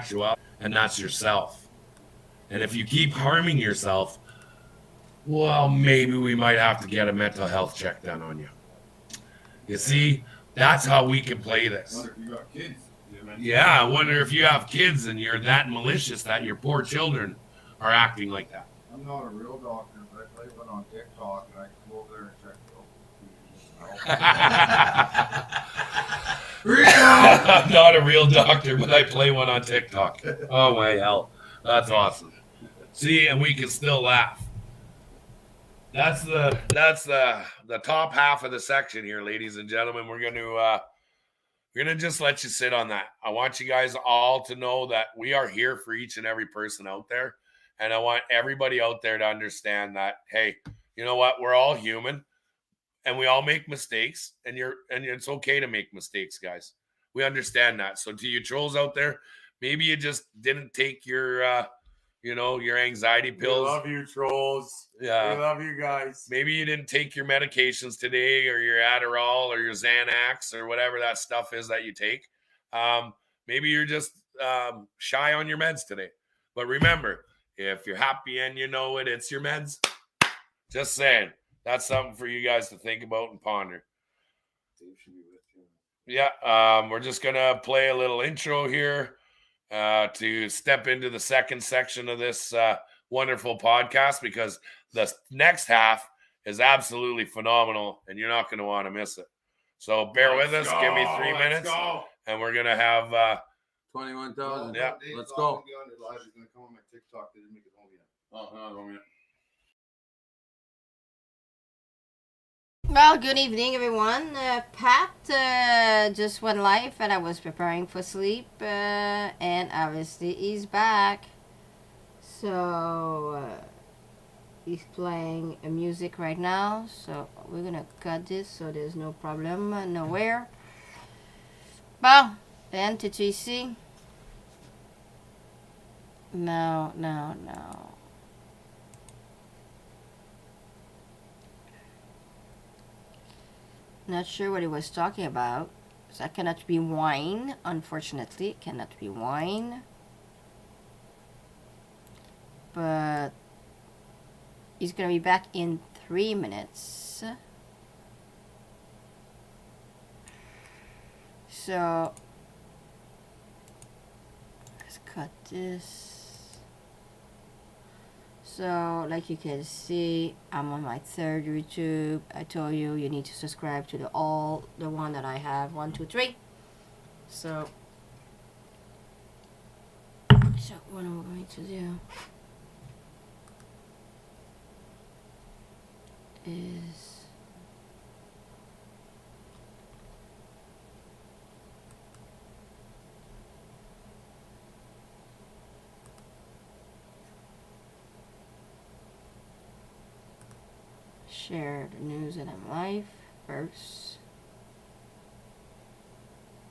actuality, and that's yourself. And if you keep harming yourself, well, maybe we might have to get a mental health check done on you. You see, that's how we can play this. I wonder if you got kids. Yeah, I wonder if you have kids and you're that malicious that your poor children are acting like that. I'm not a real doctor, but I play one on TikTok and I can go over there and check I'm not a real doctor, but I play one on TikTok. Oh my hell. That's awesome. See, and we can still laugh. That's the top half of the section here, ladies and gentlemen. We're gonna just let you sit on that. I want you guys all to know that we are here for each and every person out there. And I want everybody out there to understand that, hey, you know what? We're all human and we all make mistakes, and it's okay to make mistakes, guys. We understand that. So to you trolls out there, maybe you just didn't take your your anxiety pills. We love you, trolls. Yeah. We love you guys. Maybe you didn't take your medications today, or your Adderall, or your Xanax, or whatever that stuff is that you take. Maybe you're just shy on your meds today. But remember, if you're happy and you know it, it's your meds. Just saying. That's something for you guys to think about and ponder. Yeah, we're just going to play a little intro here to step into the second section of this wonderful podcast, because the next half is absolutely phenomenal and you're not going to want to miss it. So bear with us. Give me 3 minutes and we're going to have 21,000. Yeah. Let's go. Elijah's going to come on my TikTok. They didn't make it home yet. Oh, no, home yet. Well, good evening, everyone. Pat just went live, and I was preparing for sleep, and obviously he's back. So he's playing music right now, so we're gonna cut this so there's no problem nowhere. Well, then TTC. No. Not sure what he was talking about. So I cannot rewind, unfortunately. Cannot rewind. But he's gonna be back in 3 minutes. So let's cut this. So, like you can see, I'm on my third YouTube. I told you need to subscribe to the one that I have, 1, 2, 3. So what I'm going to do is share the news that I'm live first.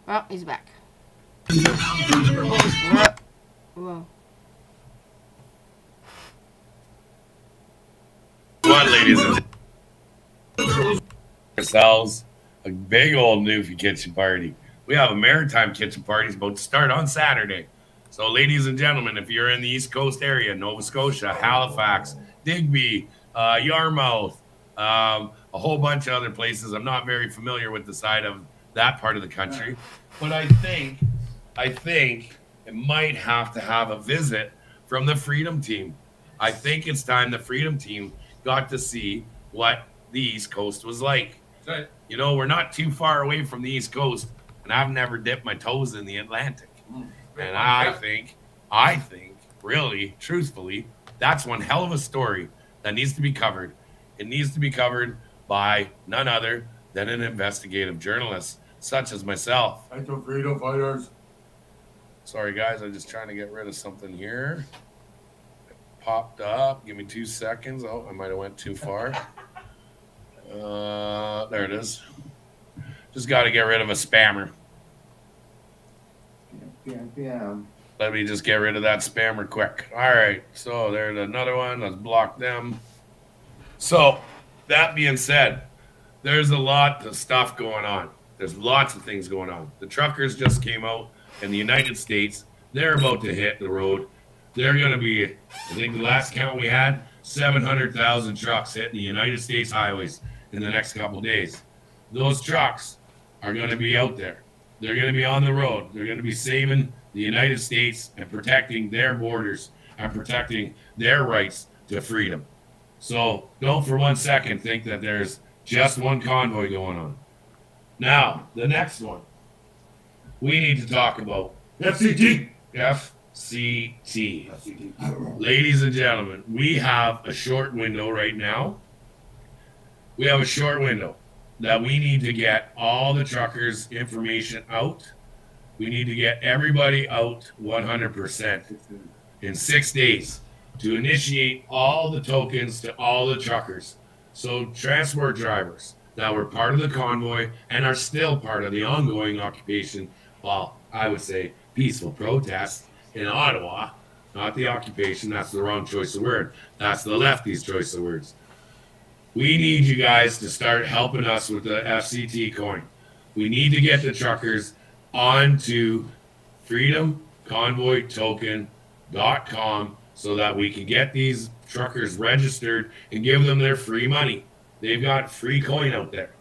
Well, he's back. Whoa. What, ladies and gentlemen, ourselves a big old Newfie kitchen party. We have a maritime kitchen party about to start on Saturday. So, ladies and gentlemen, if you're in the East Coast area, Nova Scotia, Halifax, Digby, Yarmouth, a whole bunch of other places. I'm not very familiar with the side of that part of the country, but I think it might have to have a visit from the Freedom Team. I think it's time the Freedom Team got to see what the East Coast was like. You know, we're not too far away from the East Coast, and I've never dipped my toes in the Atlantic. And I think, really, truthfully, that's one hell of a story that needs to be covered. It needs to be covered by none other than an investigative journalist, such as myself. Thank you, freedom fighters. Sorry, guys. I'm just trying to get rid of something here. It popped up. Give me 2 seconds. Oh, I might have went too far. There it is. Just got to get rid of a spammer. Let me just get rid of that spammer quick. All right. So there's another one. Let's block them. So, that being said, there's a lot of stuff going on. There's lots of things going on. The truckers just came out in the United States they're about to hit the road. They're going to be, I think the last count we had, 700,000 trucks hitting the United States highways in the next couple days. Those trucks are going to be out there. They're going to be on the road. They're going to be saving the United States and protecting their borders and protecting their rights to freedom. So don't for 1 second think that there's just one convoy going on. Now, the next one we need to talk about. FCT. FCT. Ladies and gentlemen, we have a short window right now. We have a short window that we need to get all the truckers' information out. We need to get everybody out 100% in 6 days to initiate all the tokens to all the truckers. So transport drivers that were part of the convoy and are still part of the ongoing occupation, well, I would say peaceful protest in Ottawa, not the occupation. That's the wrong choice of word. That's the lefties' choice of words. We need you guys to start helping us with the FCT coin. We need to get the truckers onto freedomconvoytoken.com so that we can get these truckers registered and give them their free money. They've got free coin out there.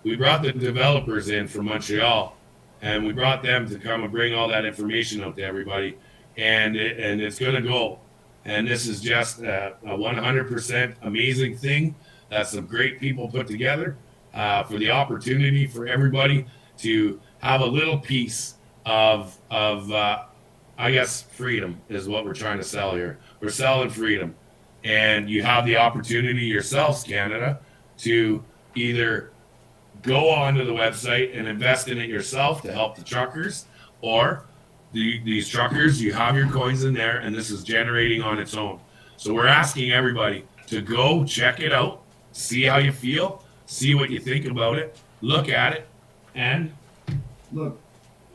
We brought the developers in from Montreal, and we brought them to come and bring all that information out to everybody, and it's going to go. And this is just a 100% amazing thing that some great people put together for the opportunity for everybody to have a little piece of I guess freedom is what we're trying to sell here. We're selling freedom, and you have the opportunity yourselves, Canada, to either go onto the website and invest in it yourself to help the truckers, or these truckers, you have your coins in there, and this is generating on its own. So we're asking everybody to go check it out, see how you feel, see what you think about it, look at it, and Look,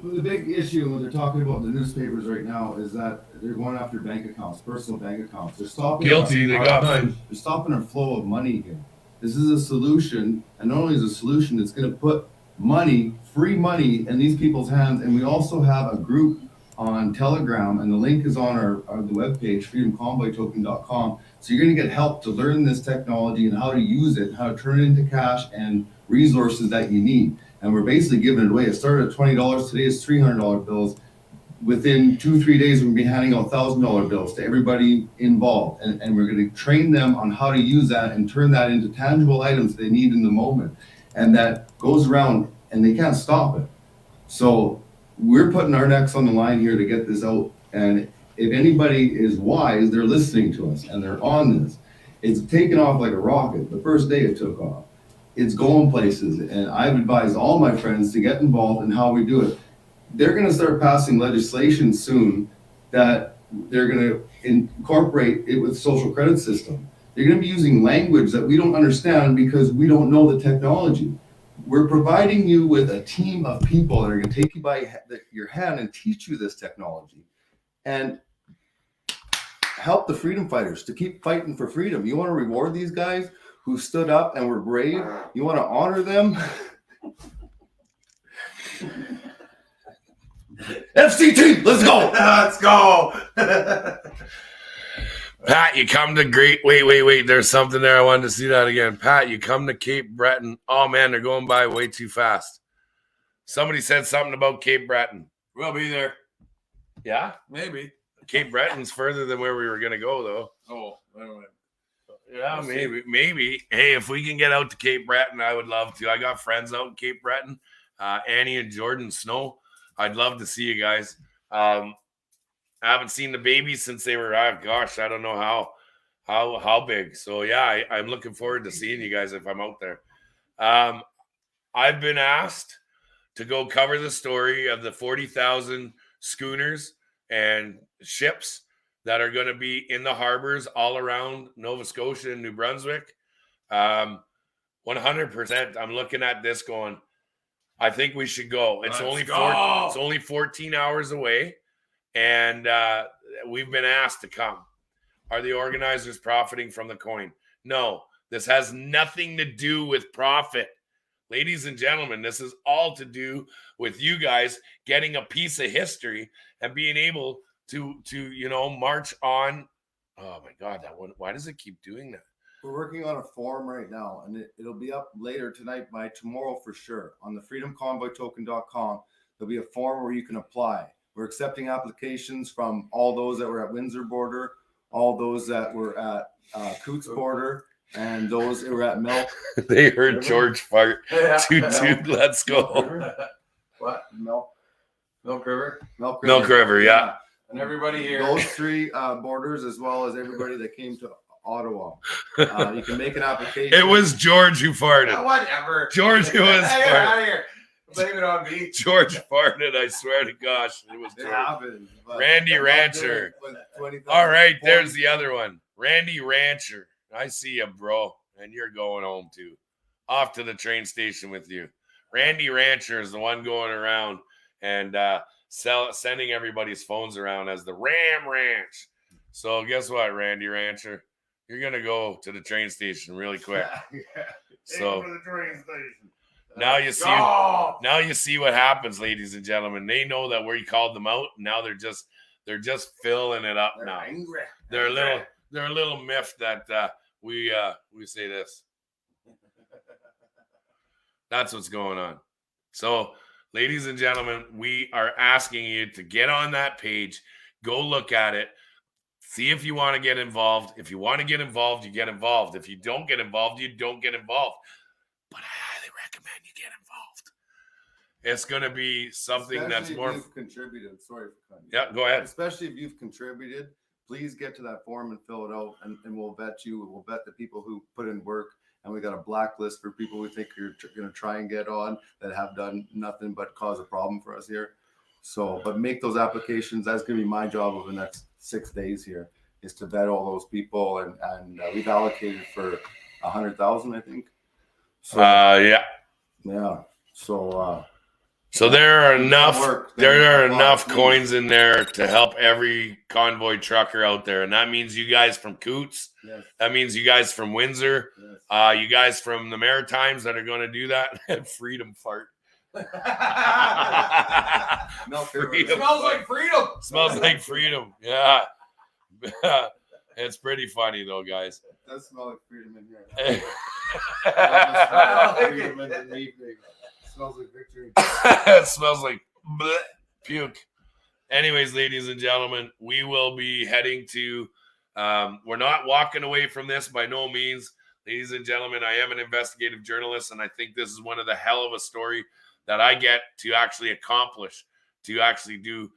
the big issue when they're talking about the newspapers right now is that they're going after bank accounts, personal bank accounts. They're stopping. guilty. They got mine. They're stopping our flow of money here. This is a solution, and not only is it a solution, it's going to put money, free money, in these people's hands. And we also have a group on Telegram, and the link is on the webpage, freedomconvoytoken.com. So you're going to get help to learn this technology and how to use it, how to turn it into cash and resources that you need. And we're basically giving it away. It started at $20. Today it's $300 bills. Within 2-3 days, we'll be handing out $1,000 bills to everybody involved. And we're going to train them on how to use that and turn that into tangible items they need in the moment. And that goes around, and they can't stop it. So we're putting our necks on the line here to get this out. And if anybody is wise, they're listening to us, and they're on this. It's taken off like a rocket. The first day it took off. It's going places, and I've advised all my friends to get involved in how we do it. They're going to start passing legislation soon that they're going to incorporate it with social credit system. They're going to be using language that we don't understand because we don't know the technology. We're providing you with a team of people that are going to take you by your hand and teach you this technology and help the freedom fighters to keep fighting for freedom. You want to reward these guys who stood up and were brave? You want to honor them? FCT, let's go. Let's go. Pat, you come to great. Wait. There's something there. I wanted to see that again. Pat, you come to Cape Breton. Oh, man, they're going by way too fast. Somebody said something about Cape Breton. We'll be there. Yeah? Maybe. Cape Breton's further than where we were going to go, though. Oh, I don't know. Yeah, maybe. Hey, if we can get out to Cape Breton, I would love to. I got friends out in Cape Breton. Annie and Jordan Snow. I'd love to see you guys. I haven't seen the babies since they were, I don't know how big. So yeah, I'm looking forward to seeing you guys if I'm out there. I've been asked to go cover the story of the 40,000 schooners and ships that are going to be in the harbors all around Nova Scotia and New Brunswick. 100%. I'm looking at this going, I think we should go. It's only 14 hours away, and we've been asked to come. Are the organizers profiting from the coin? No, this has nothing to do with profit. Ladies and gentlemen, this is all to do with you guys getting a piece of history and being able to march on. Oh my God, that one! Why does it keep doing that? We're working on a form right now, and it'll be up later tonight, by tomorrow for sure. On the freedomconvoytoken.com, there'll be a form where you can apply. We're accepting applications from all those that were at Windsor border, all those that were at Coots border, and those that were at Milk. They heard George fart. Yeah. Toot, let's go. What? Milk River. Milk River, yeah. And everybody here. Those three borders, as well as everybody that came to Ottawa. You can make an application. It was George who farted. Yeah, whatever. George who was Hey, get out farted. of here. Blame it on me. George farted, I swear to gosh. It was It George. happens, but Randy Rancher. with 20,000 All right, there's points. the other one. Randy Rancher. I see you, bro. And you're going home too. Off to the train station with you. Randy Rancher is the one going around and sending everybody's phones around as the Ram Ranch. So guess what, Randy Rancher? You're going to go to the train station really quick. So the train station. now you see Go! now you see what happens, ladies and gentlemen. They know that we called them out. And now they're just filling it up They're now. angry. They're a little miffed that we say this. That's what's going on. So, ladies and gentlemen, we are asking you to get on that page, go look at it, see if you want to get involved. If you want to get involved, you get involved. If you don't get involved, you don't get involved. But I highly recommend you get involved. It's going to be something Especially that's if more. you've contributed. Sorry for cutting you. Yeah, go ahead. Especially if you've contributed, please get to that form and fill it out, and we'll vet you. We'll vet the people who put in work, and we got a blacklist for people we think you're going to try and get on that have done nothing but cause a problem for us here. So, but make those applications. That's going to be my job over the next 6 days here, is to vet all those people, and we've allocated for 100,000, I think. So Yeah. yeah. So there are If that enough. works, then There are apply, enough please. coins in there to help every convoy trucker out there, and that means you guys from Coots. Yes. That means you guys from Windsor. Yes. You guys from the Maritimes that are going to do that. Freedom fart. Milk Freedom. Smells like freedom. Smells like freedom. Yeah. It's pretty funny though, guys. It does smell like freedom in here. like Freedom in the evening. It smells like victory. It smells like bleh, puke. Anyways, ladies and gentlemen, we will be heading to we're not walking away from this by no means. Ladies and gentlemen, I am an investigative journalist, and I think this is one of the hell of a story that I get to actually accomplish, to actually do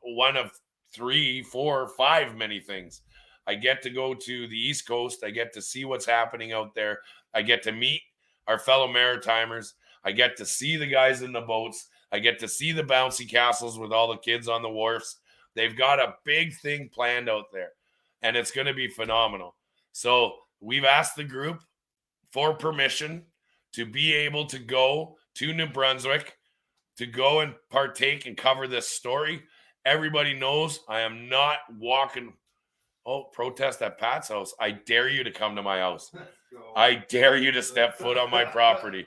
one of 3, 4, 5 many things. I get to go to the East Coast. I get to see what's happening out there. I get to meet our fellow Maritimers. I get to see the guys in the boats. I get to see the bouncy castles with all the kids on the wharfs. They've got a big thing planned out there, and it's going to be phenomenal. So we've asked the group for permission to be able to go to New Brunswick, to go and partake and cover this story. Everybody knows I am not walking. Oh, protest at Pat's house. I dare you to come to my house. I dare you to step foot on my property.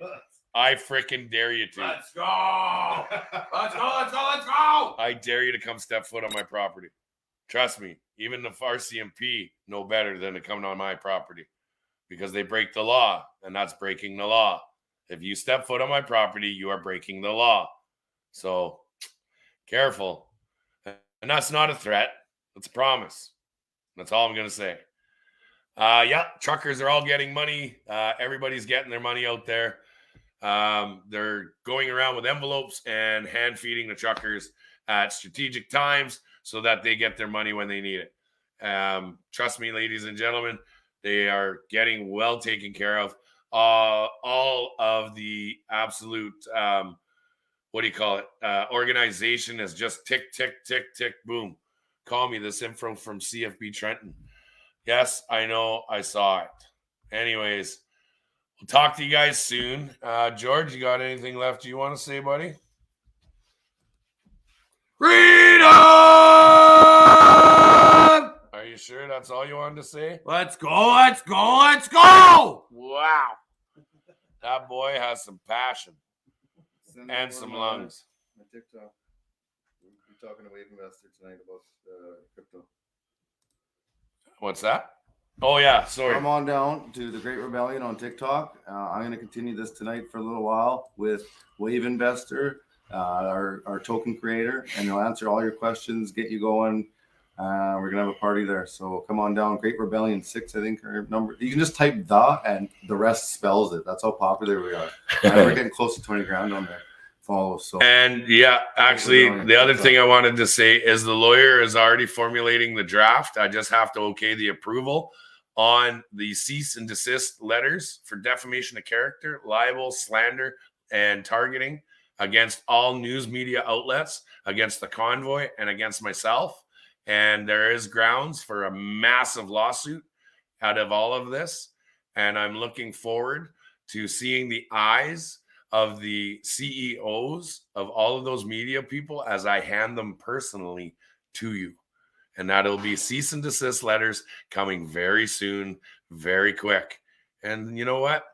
I freaking dare you to. Let's go. Let's go. Let's go. Let's go. I dare you to come step foot on my property. Trust me, even the RCMP know better than to come on my property, because they break the law, and that's breaking the law. If you step foot on my property, you are breaking the law. So careful. And that's not a threat. It's a promise. That's all I'm going to say. Yeah, truckers are all getting money. Everybody's getting their money out there. They're going around with envelopes and hand feeding the truckers at strategic times so that they get their money when they need it. Trust me, ladies and gentlemen, they are getting well taken care of. All of the absolute, organization is just tick, tick, tick, tick, boom. Call me. This info from CFB Trenton. Yes, I know. I saw it. Anyways, we'll talk to you guys soon. George, you got anything left you want to say, buddy? Freedom. Are you sure that's all you wanted to say? Let's go. Let's go. Let's go. Wow. That boy has some passion Send and over some my- lungs. My TikTok. We're talking to Wave Investor tonight about crypto. What's that? Oh yeah, sorry. Come on down to the Great Rebellion on TikTok. I'm going to continue this tonight for a little while with Wave Investor, our token creator, and he'll answer all your questions, get you going. We're going to have a party there. So come on down. Great Rebellion 6, I think, our number. You can just type the and the rest spells it. That's how popular we are. And we're getting close to 20 grand on there. Follow. So. And yeah, actually, the other thing I wanted to say is the lawyer is already formulating the draft. I just have to okay the approval on the cease and desist letters for defamation of character, libel, slander, and targeting against all news media outlets, against the convoy, and against myself. And there is grounds for a massive lawsuit out of all of this. And I'm looking forward to seeing the eyes of the CEOs of all of those media people as I hand them personally to you. And that'll be cease and desist letters coming very soon, very quick. And you know what?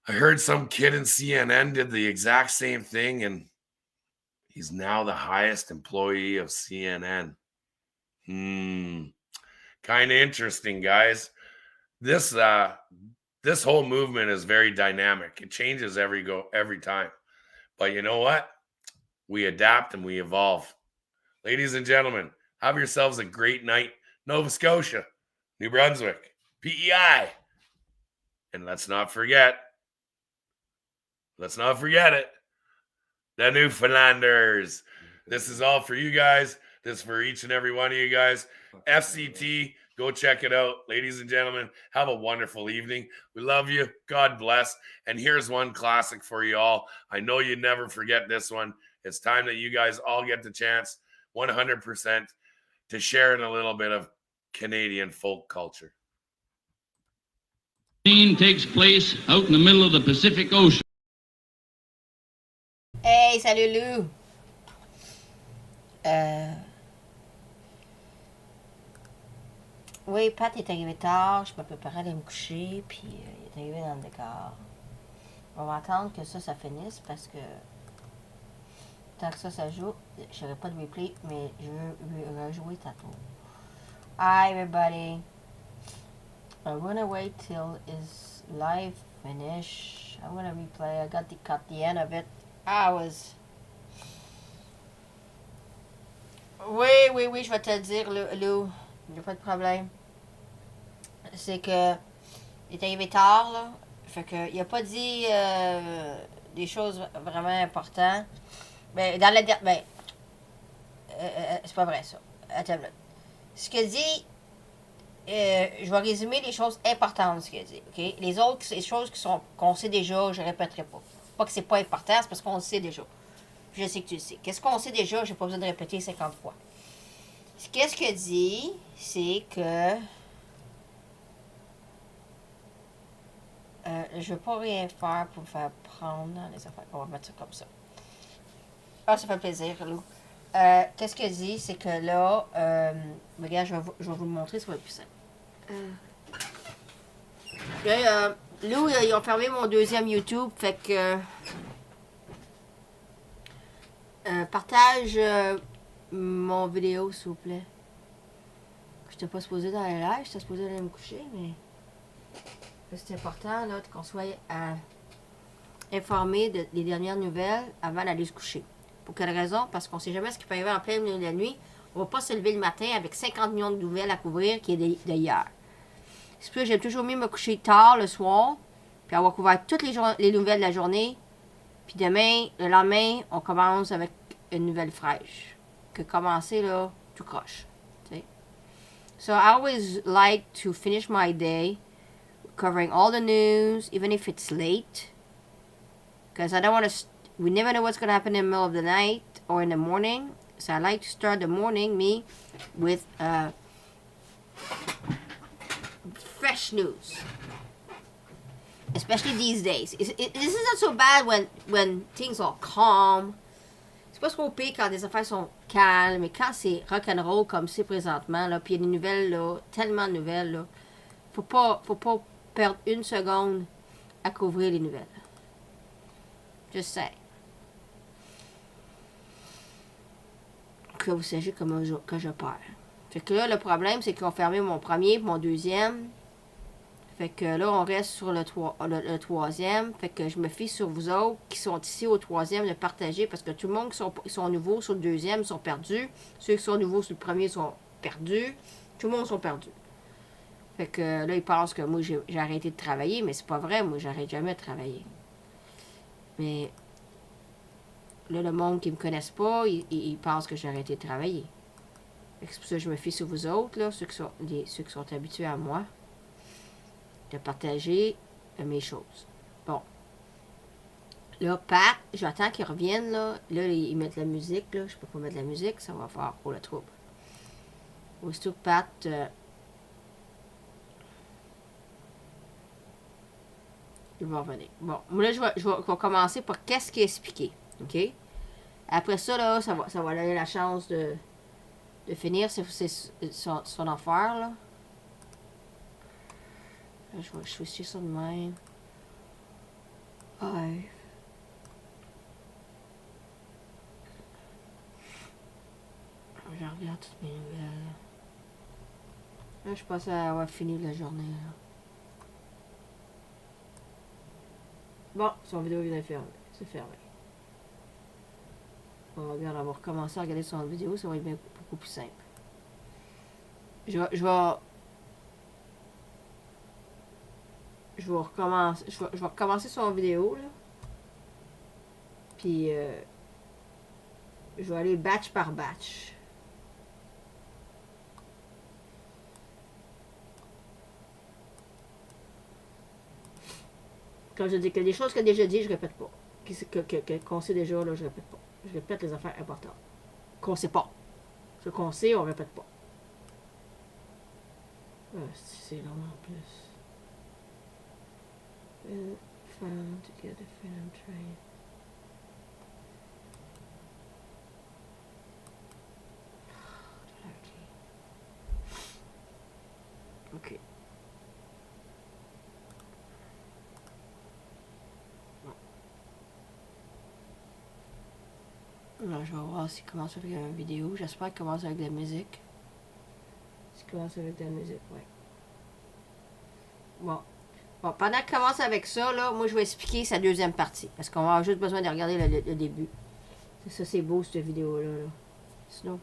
I heard some kid in CNN did the exact same thing, and he's now the highest employee of CNN. Kind of interesting, guys. This whole movement is very dynamic. It changes every time. But you know what? We adapt and we evolve. Ladies and gentlemen, have yourselves a great night. Nova Scotia, New Brunswick, PEI. And let's not forget it, the Newfoundlanders. This is all for you guys. This is for each and every one of you guys. FCT, go check it out. Ladies and gentlemen, have a wonderful evening. We love you. God bless. And here's one classic for you all. I know you never forget this one. It's time that you guys all get the chance 100% to share in a little bit of Canadian folk culture. Scene takes place out in the middle of the Pacific Ocean. Hey, salut Lou! Oui, Pat est arrivé tard, je me préparais à aller me coucher, puis il est arrivé dans le décor. On va attendre que ça finisse parce que tant que ça joue, je n'aurai pas de replay, mais je veux rejouer tantôt. Hi everybody! I'm gonna wait till is live finish. I'm gonna replay. I got the end of it. Oui, je vais te le dire, Lou. Il n'y a pas de problème. C'est que il est arrivé tard, là. Fait que il a pas dit des choses vraiment importantes. Mais dans la dernière. C'est pas vrai ça. Attends. Ce qu'il dit. Je vais résumer les choses importantes, ce qu'il a dit. Okay? Les autres choses qu'on sait déjà, je ne répéterai pas. Pas que c'est pas important, c'est parce qu'on le sait déjà. Je sais que tu le sais. Qu'est-ce qu'on sait déjà, j'ai pas besoin de répéter 50 fois. Qu'est-ce qu'il dit, c'est que je veux pas rien faire pour me faire prendre dans les affaires. On va mettre ça comme ça. Ah, ça fait plaisir, Lou. Qu'est-ce qu'il dit, c'est que là, regarde, je vais vous le montrer, ça va être plus simple. Lou, ils ont fermé mon deuxième YouTube, fait que partage mon vidéo, s'il vous plaît. Je n'étais pas supposée dans les lives, j'étais supposée aller me coucher, mais c'est important là, qu'on soit informé des dernières nouvelles avant d'aller se coucher. Pour quelle raison? Parce qu'on ne sait jamais ce qui peut arriver en pleine milieu de la nuit. On ne va pas se lever le matin avec 50 millions de nouvelles à couvrir qui est d'hier. C'est pour ça que j'aime toujours mieux me coucher tard le soir, puis avoir couvert toutes les nouvelles de la journée. Puis demain, le lendemain, on commence avec une nouvelle fraîche. Que commencer là, tout croche. T'sais? So I always like to finish my day covering all the news, even if it's late. Because I don't want to, we never know what's going to happen in the middle of the night or in the morning. So I like to start the morning, with fresh news. Especially these days. This isn't so bad when things are calm. C'est pas trop pire quand les affaires sont calmes, mais quand c'est rock'n'roll comme c'est présentement, là, puis il y a des nouvelles, là, tellement de nouvelles, là, faut pas perdre une seconde à couvrir les nouvelles. Je sais. Que vous sachiez comment que je perds. Fait que là, le problème, c'est qu'ils ont fermé mon premier et mon deuxième. Fait que là, on reste sur le troisième. Fait que je me fie sur vous autres qui sont ici au troisième de partager parce que tout le monde qui sont nouveaux sur le deuxième sont perdus. Ceux qui sont nouveaux sur le premier sont perdus. Tout le monde sont perdus. Fait que là, ils pensent que moi, j'ai arrêté de travailler, mais c'est pas vrai. Moi, j'arrête jamais de travailler. Mais là, le monde qui me connaissent pas, ils pensent que j'ai arrêté de travailler. C'est pour ça que je me fie sur vous autres, là, ceux qui sont habitués à moi, de partager mes choses. Bon. Là, Pat, j'attends qu'ils reviennent, là. Là, ils mettent la musique, là. Je peux pas mettre la musique, ça va faire pour le trouble. Aussitôt que Pat... il va revenir. Bon, moi, là, je vais commencer par qu'est-ce qui est expliqué. OK? Après ça, là, ça va donner la chance de finir son affaire, là. Là, je vais switcher ça de même. Ouais. Je regarde toutes mes nouvelles. Là, je pense à avoir fini la journée, là. Bon, son vidéo vient d'être fermée. C'est fermé. Bon, regarde, on va recommencer à regarder son vidéo, ça va être bien, beaucoup plus simple. Je vais recommencer son vidéo, là. Puis, je vais aller batch par batch. Quand je dis que des choses qu'il a déjà dit, je répète pas. Qu'on sait déjà, là, je répète pas. Je répète les affaires importantes. Qu'on sait pas. Ce qu'on sait, on répète pas. Ah, c'est long en plus. Found to get a film train. Ok. Là, je vais voir s'il commence avec une vidéo. J'espère qu'il commence avec de la musique. S'il commence avec de la musique, ouais. Bon. Bon, pendant qu'il commence avec ça, là, moi, je vais expliquer sa deuxième partie. Parce qu'on va avoir juste besoin de regarder le début. Ça, c'est beau, cette vidéo-là. Là. Sinon,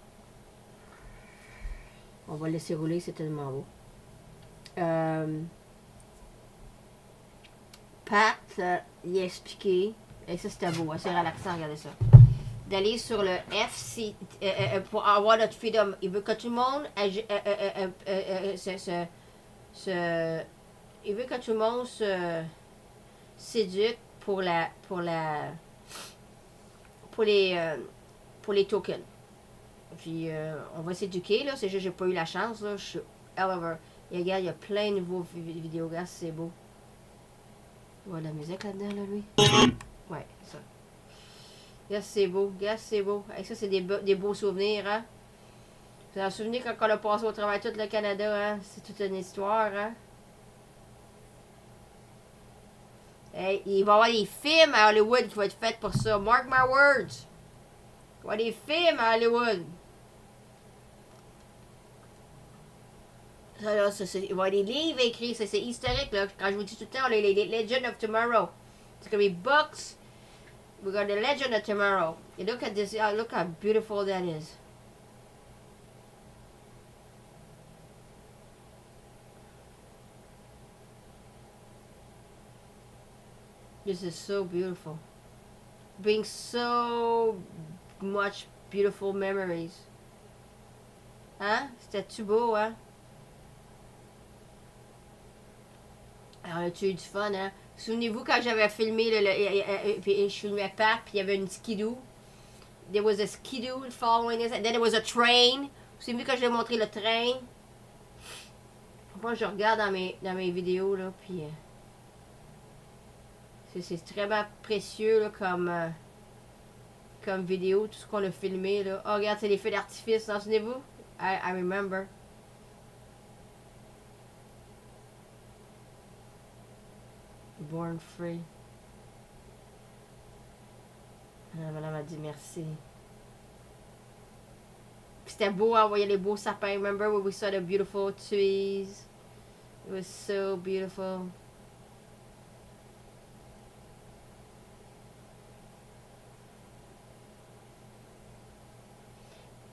on va le laisser rouler, c'est tellement beau. Pat, il a expliqué, et ça, c'était beau, c'est relaxant, regardez ça. D'aller sur le FC pour avoir notre freedom. Il veut que tout le monde il veut que tout le monde se s'éduque pour les tokens. Puis on va s'éduquer là. C'est juste que j'ai pas eu la chance là. Je suis however. Et regarde, il y a plein de nouveaux vidéos. Regarde, c'est beau. Il y a de la musique là-dedans là, lui. Ouais, ça. Regarde, c'est beau. Regarde, c'est beau. Et ça, c'est des beaux souvenirs, hein. Vous vous souvenez quand on a passé au travail tout le Canada, hein? C'est toute une histoire, hein. Hey, il va y avoir des films à Hollywood qui vont être faits pour ça. Mark my words. Il va y avoir des films à Hollywood. Ça, là, il va y avoir des livres écrits. C'est historique, là. Quand je vous dis tout le temps, les Legend of Tomorrow. C'est comme les books. We got the Legend of Tomorrow. And look at this. Look how beautiful that is. This is so beautiful. Brings so much beautiful memories. Hein? C'était-tu beau, hein? Alors, as-tu eu du fun, hein? Souvenez-vous quand j'avais filmé, puis je filmais Pat, puis il y avait une skidoo. There was a skidoo following us, and then there was a train. Vous avez vu quand je l'ai montré le train? Moi, je regarde dans mes vidéos, là, puis... c'est extrêmement précieux, là, comme vidéo, tout ce qu'on a filmé, là. Oh, regarde, c'est les feux d'artifice, vous souvenez-vous? I remember. born free. La madame a dit merci. Puis c'était beau, hein, on voyait les beaux sapins. Remember when we saw the beautiful trees? It was so beautiful.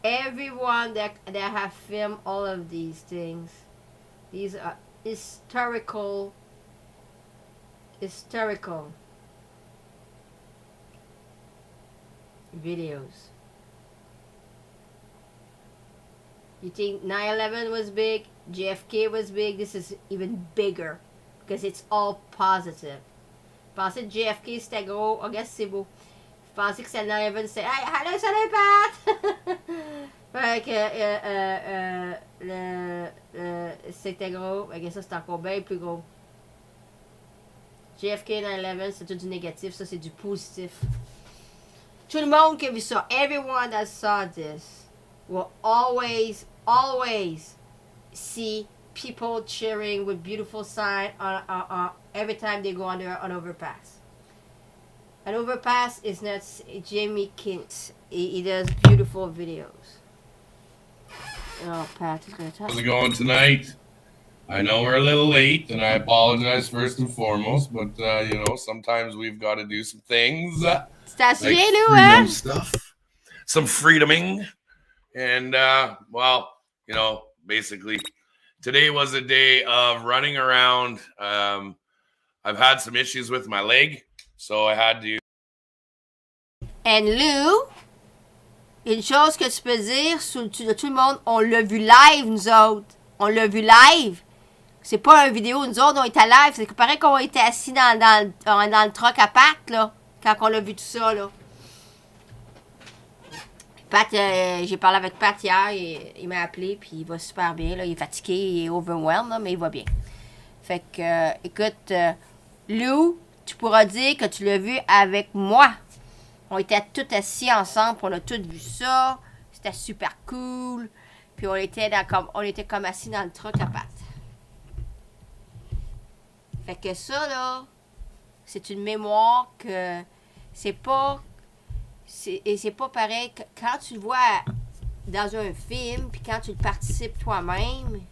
Everyone that have filmed all of these things, these are historical videos. You think 9/11 was big, JFK was big, this is even bigger because it's all positive. Pensez que JFK c'était gros, regarde c'est beau. Pensez que c'est 9/11 c'était hey, allez salut Pat! Fait que c'était gros, fait que ça c'est encore bien plus gros. JFK 9/11 c'est tout du négatif, ça c'est du positif. Tout le monde qui a vu ça, everyone that saw this will always see people cheering with beautiful sign on every time they go under an overpass. An overpass is not Jamie Kint. He does beautiful videos. Oh, Pat is gonna talk. How's it going tonight? I know we're a little late, and I apologize first and foremost, but you know, sometimes we've got to do some things. C'est assez Like nous, freedom hein? stuff. Some freedoming. And, well, you know, basically, today was a day of running around. I've had some issues with my leg, so I had to. And Lou, une chose que tu peux dire sur tout le monde, on l'a vu live, nous autres. On l'a vu live. C'est pas une vidéo, nous autres, on était live. C'est pareil qu'on était assis dans le truck à Pat, là, quand on a vu tout ça, là. Pat, j'ai parlé avec Pat hier, il m'a appelé, puis il va super bien, là. Il est fatigué, il est overwhelmed, là, mais il va bien. Fait que, écoute, Lou, tu pourras dire que tu l'as vu avec moi. On était tous assis ensemble, puis on a tous vu ça. C'était super cool. Puis on était comme assis dans le truck à Pat. Fait que ça, là, c'est une mémoire que c'est pas pareil. Quand tu le vois dans un film, puis quand tu le participes toi-même,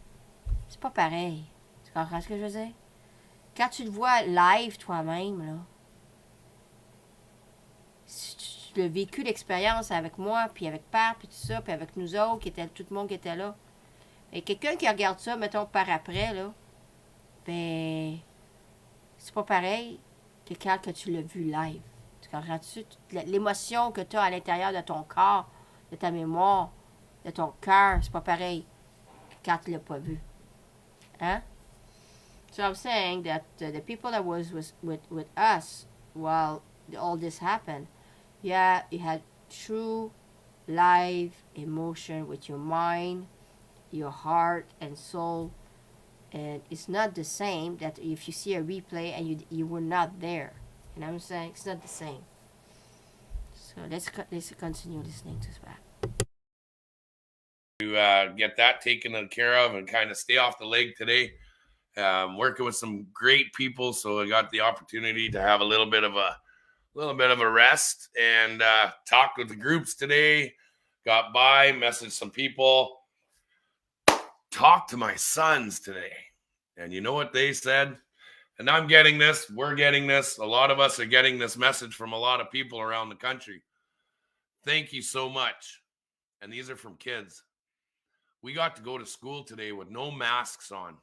c'est pas pareil. Tu comprends ce que je veux dire? Quand tu le vois live toi-même, là, tu as vécu l'expérience avec moi, puis avec Pat, puis tout ça, puis avec nous autres, tout le monde qui était là. Et quelqu'un qui regarde ça, mettons, par après, là, ben, c'est pas pareil que quand que tu l'as vu live. Tu comprends-tu? L'émotion que tu as à l'intérieur de ton corps, de ta mémoire, de ton cœur, c'est pas pareil que quand tu l'as pas vu. Hein? So I'm saying that the people that was with us while all this happened, yeah, you had true live emotion with your mind, your heart and soul, and it's not the same that if you see a replay and you were not there. You know what I'm saying? It's not the same. So let's continue listening to that. To get that taken care of and kind of stay off the leg today. Working with some great people, so I got the opportunity to have a little bit of a rest and talked with the groups today. Got by, messaged some people, talked to my sons today, and you know what they said? And I'm getting this, we're getting this, a lot of us are getting this message from a lot of people around the country. Thank you so much. And these are from kids. We got to go to school today with no masks on.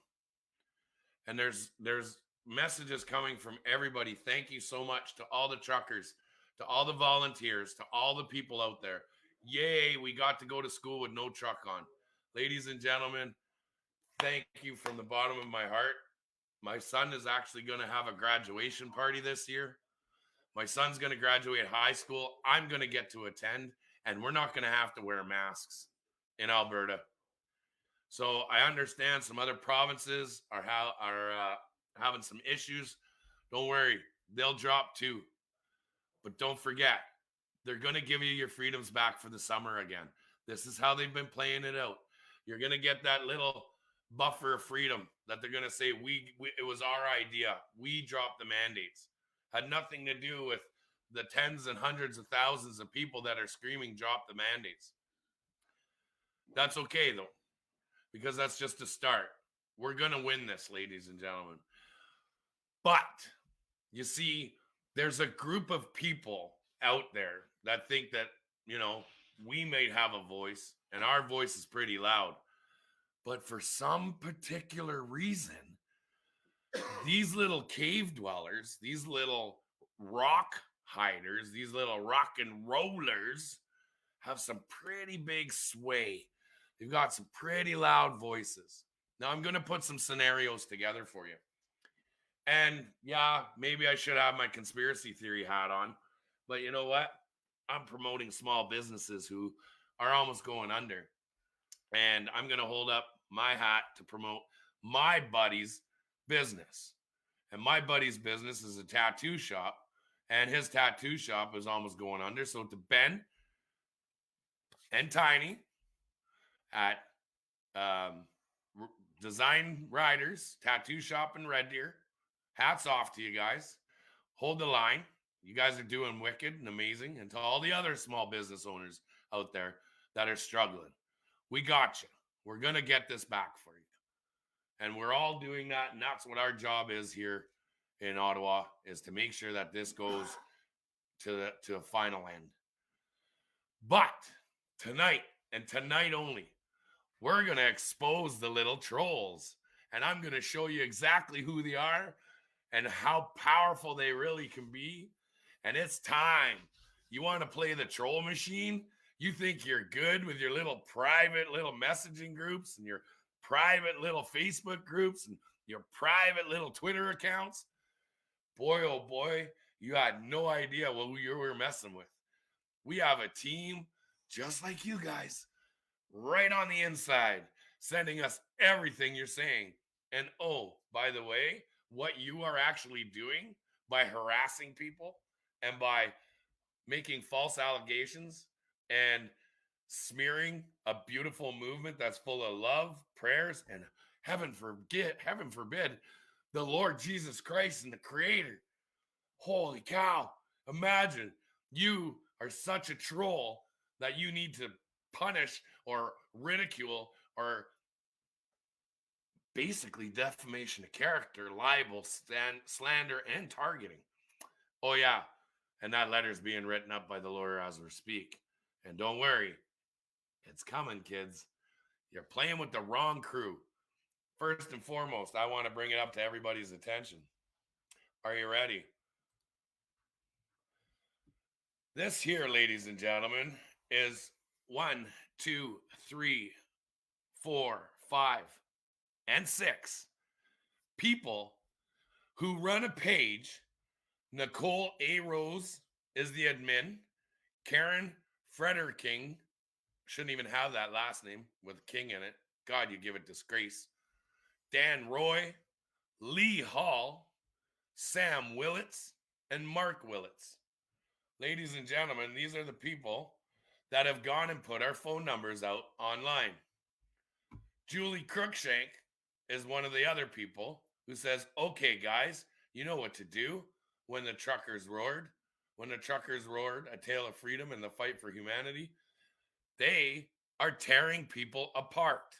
And there's messages coming from everybody. Thank you so much to all the truckers, to all the volunteers, to all the people out there. Yay, we got to go to school with no truck on. Ladies and gentlemen, thank you from the bottom of my heart. My son is actually going to have a graduation party this year. My son's going to graduate high school. I'm going to get to attend, and we're not going to have to wear masks in Alberta. So I understand some other provinces are having some issues. Don't worry, they'll drop too. But don't forget, they're going to give you your freedoms back for the summer again. This is how they've been playing it out. You're going to get that little buffer of freedom that they're going to say it was our idea. We dropped the mandates. Had nothing to do with the tens and hundreds of thousands of people that are screaming drop the mandates. That's okay though, because that's just a start. We're going to win this, ladies and gentlemen. But you see, there's a group of people out there that think that, you know, we may have a voice and our voice is pretty loud. But for some particular reason, these little cave dwellers, these little rock hiders, these little rock and rollers have some pretty big sway. They've got some pretty loud voices. Now, I'm going to put some scenarios together for you. And yeah, maybe I should have my conspiracy theory hat on. But you know what? I'm promoting small businesses who are almost going under. And I'm going to hold up my hat to promote my buddy's business. And my buddy's business is a tattoo shop. And his tattoo shop is almost going under. So to Ben and Tiny at Design Riders Tattoo Shop in Red Deer, hats off to you guys. Hold the line. You guys are doing wicked and amazing. And to all the other small business owners out there that are struggling, we got you. We're going to get this back for you. And we're all doing that. And that's what our job is here in Ottawa, is to make sure that this goes to a final end. But tonight, and tonight only, we're going to expose the little trolls. And I'm going to show you exactly who they are and how powerful they really can be. And it's time. You want to play the troll machine? You think you're good with your little private little messaging groups and your private little Facebook groups and your private little Twitter accounts? Boy, oh boy, you had no idea what you were messing with. We have a team just like you guys right on the inside, sending us everything you're saying. And oh, by the way, what you are actually doing by harassing people and by making false allegations and smearing a beautiful movement that's full of love, prayers, and heaven forbid, the Lord Jesus Christ and the Creator. Holy cow. Imagine you are such a troll that you need to punish or ridicule or basically defamation of character, libel, slander, and targeting. Oh, yeah. And that letter's being written up by the lawyer as we speak. And don't worry, it's coming, kids. You're playing with the wrong crew. First and foremost, I want to bring it up to everybody's attention. Are you ready? This here, ladies and gentlemen, is 1, 2, 3, 4, 5, and 6 people who run a page. Nicole A. Rose is the admin. Karen Frederking, shouldn't even have that last name with King in it. God, you give it disgrace. Dan Roy, Lee Hall, Sam Willits, and Mark Willits. Ladies and gentlemen, these are the people that have gone and put our phone numbers out online. Julie Crookshank is one of the other people who says, okay, guys, you know what to do when the truckers roared. When the truckers roared a tale of freedom and the fight for humanity, they are tearing people apart.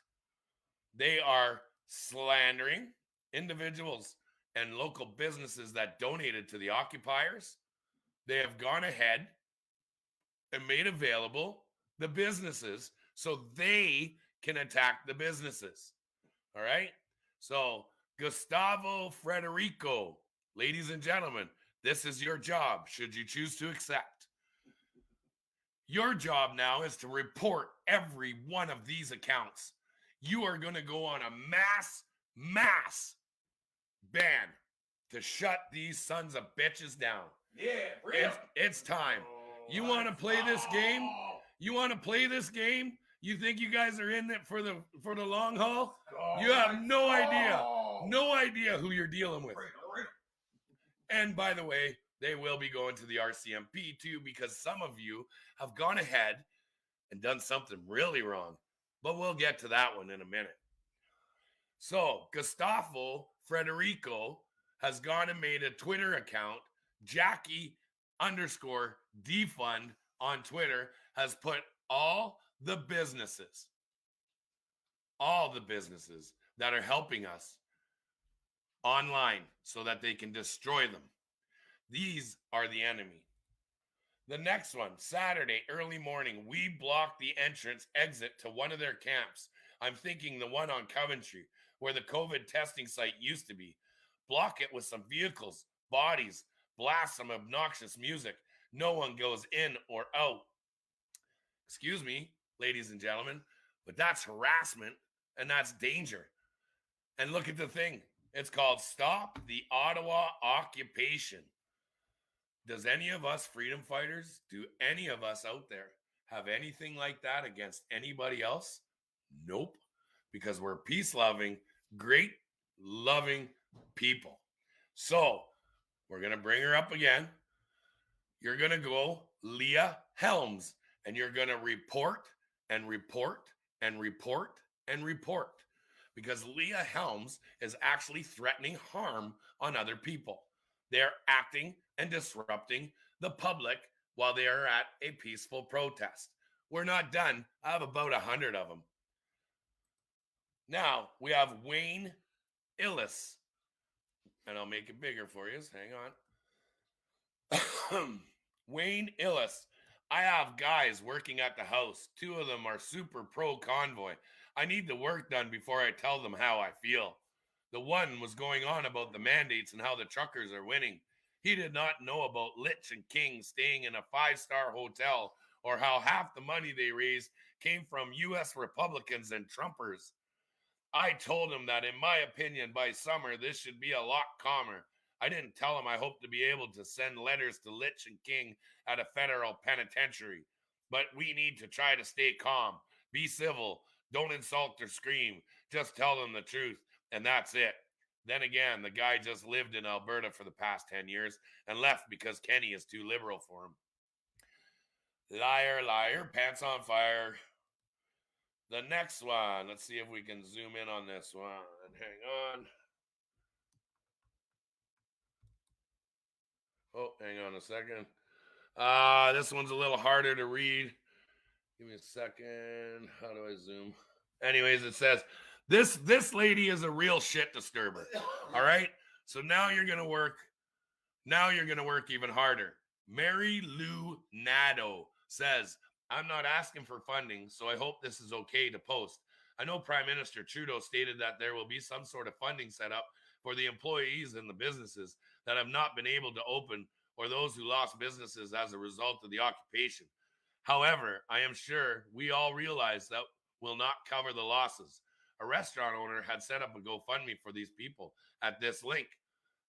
They are slandering individuals and local businesses that donated to the occupiers. They have gone ahead and made available the businesses so they can attack the businesses. All right? So, Gustavo Frederico, ladies and gentlemen, this is your job, should you choose to accept. Your job now is to report every one of these accounts. You are going to go on a mass ban to shut these sons of bitches down. Yeah, it's time. You want to play this game? You want to play this game? You think you guys are in it for the long haul? You have no idea who you're dealing with. And by the way, they will be going to the RCMP too, because some of you have gone ahead and done something really wrong. But we'll get to that one in a minute. So Gustavo Frederico has gone and made a Twitter account. Jackie _ defund on Twitter has put all the businesses that are helping us online so that they can destroy them. These are the enemy. The next one, Saturday, early morning, we blocked the entrance exit to one of their camps. I'm thinking the one on Coventry, where the COVID testing site used to be. Block it with some vehicles, bodies, blast some obnoxious music. No one goes in or out. Excuse me, ladies and gentlemen, but that's harassment and that's danger. And look at the thing. It's called Stop the Ottawa Occupation. Does any of us freedom fighters, do any of us out there have anything like that against anybody else? Nope. Because we're peace-loving, great, loving people. So we're going to bring her up again. You're going to go Leah Helms, and you're going to report and report and report and report. Because Leah Helms is actually threatening harm on other people. They're acting and disrupting the public while they are at a peaceful protest. We're not done. I have about 100 of them. Now, we have Wayne Illis. And I'll make it bigger for you. Hang on. Wayne Illis. I have guys working at the house. 2 of them are super pro convoy. I need the work done before I tell them how I feel. The one was going on about the mandates and how the truckers are winning. He did not know about Litch and King staying in a 5-star hotel or how half the money they raised came from U.S. Republicans and Trumpers. I told him that, in my opinion, by summer, this should be a lot calmer. I didn't tell him I hope to be able to send letters to Litch and King at a federal penitentiary. But we need to try to stay calm. Be civil. Don't insult or scream. Just tell them the truth. And that's it. Then again, the guy just lived in Alberta for the past 10 years and left because Kenny is too liberal for him. Liar, liar, pants on fire. The next one. Let's see if we can zoom in on this one. Hang on. Oh, hang on a second. This one's a little harder to read. Give me a second. How do I zoom? Anyways, it says, this lady is a real shit disturber. All right? So now you're going to work. Now you're going to work even harder. Mary Lou Nadeau says, I'm not asking for funding, so I hope this is okay to post. I know Prime Minister Trudeau stated that there will be some sort of funding set up for the employees and the businesses that have not been able to open or those who lost businesses as a result of the occupation. However, I am sure we all realize that will not cover the losses. A restaurant owner had set up a GoFundMe for these people at this link.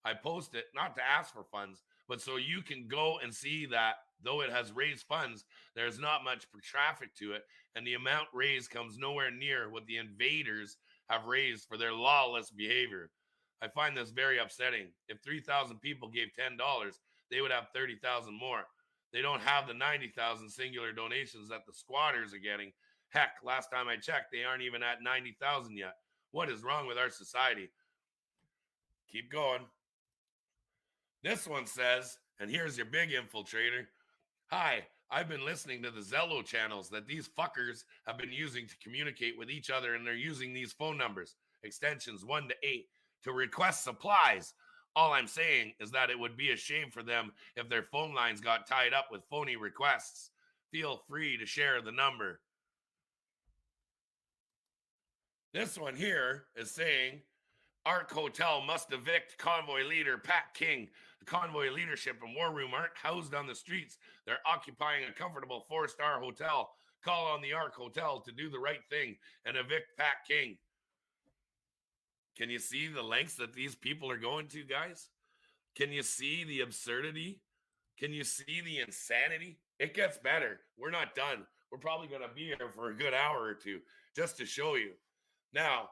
I post it not to ask for funds, but so you can go and see that though it has raised funds, there's not much traffic to it, and the amount raised comes nowhere near what the invaders have raised for their lawless behavior. I find this very upsetting. If 3,000 people gave $10, they would have 30,000 more. They don't have the 90,000 singular donations that the squatters are getting. Heck, last time I checked, they aren't even at 90,000 yet. What is wrong with our society? Keep going. This one says, and here's your big infiltrator. Hi, I've been listening to the Zello channels that these fuckers have been using to communicate with each other, and they're using these phone numbers, extensions 1 to 8, to request supplies. All I'm saying is that it would be a shame for them if their phone lines got tied up with phony requests. Feel free to share the number. This one here is saying, Ark Hotel must evict convoy leader Pat King. The convoy leadership and war room aren't housed on the streets. They're occupying a comfortable 4-star hotel. Call on the Ark Hotel to do the right thing and evict Pat King. Can you see the lengths that these people are going to, guys? Can you see the absurdity? Can you see the insanity? It gets better. We're not done. We're probably going to be here for a good hour or two just to show you. Now,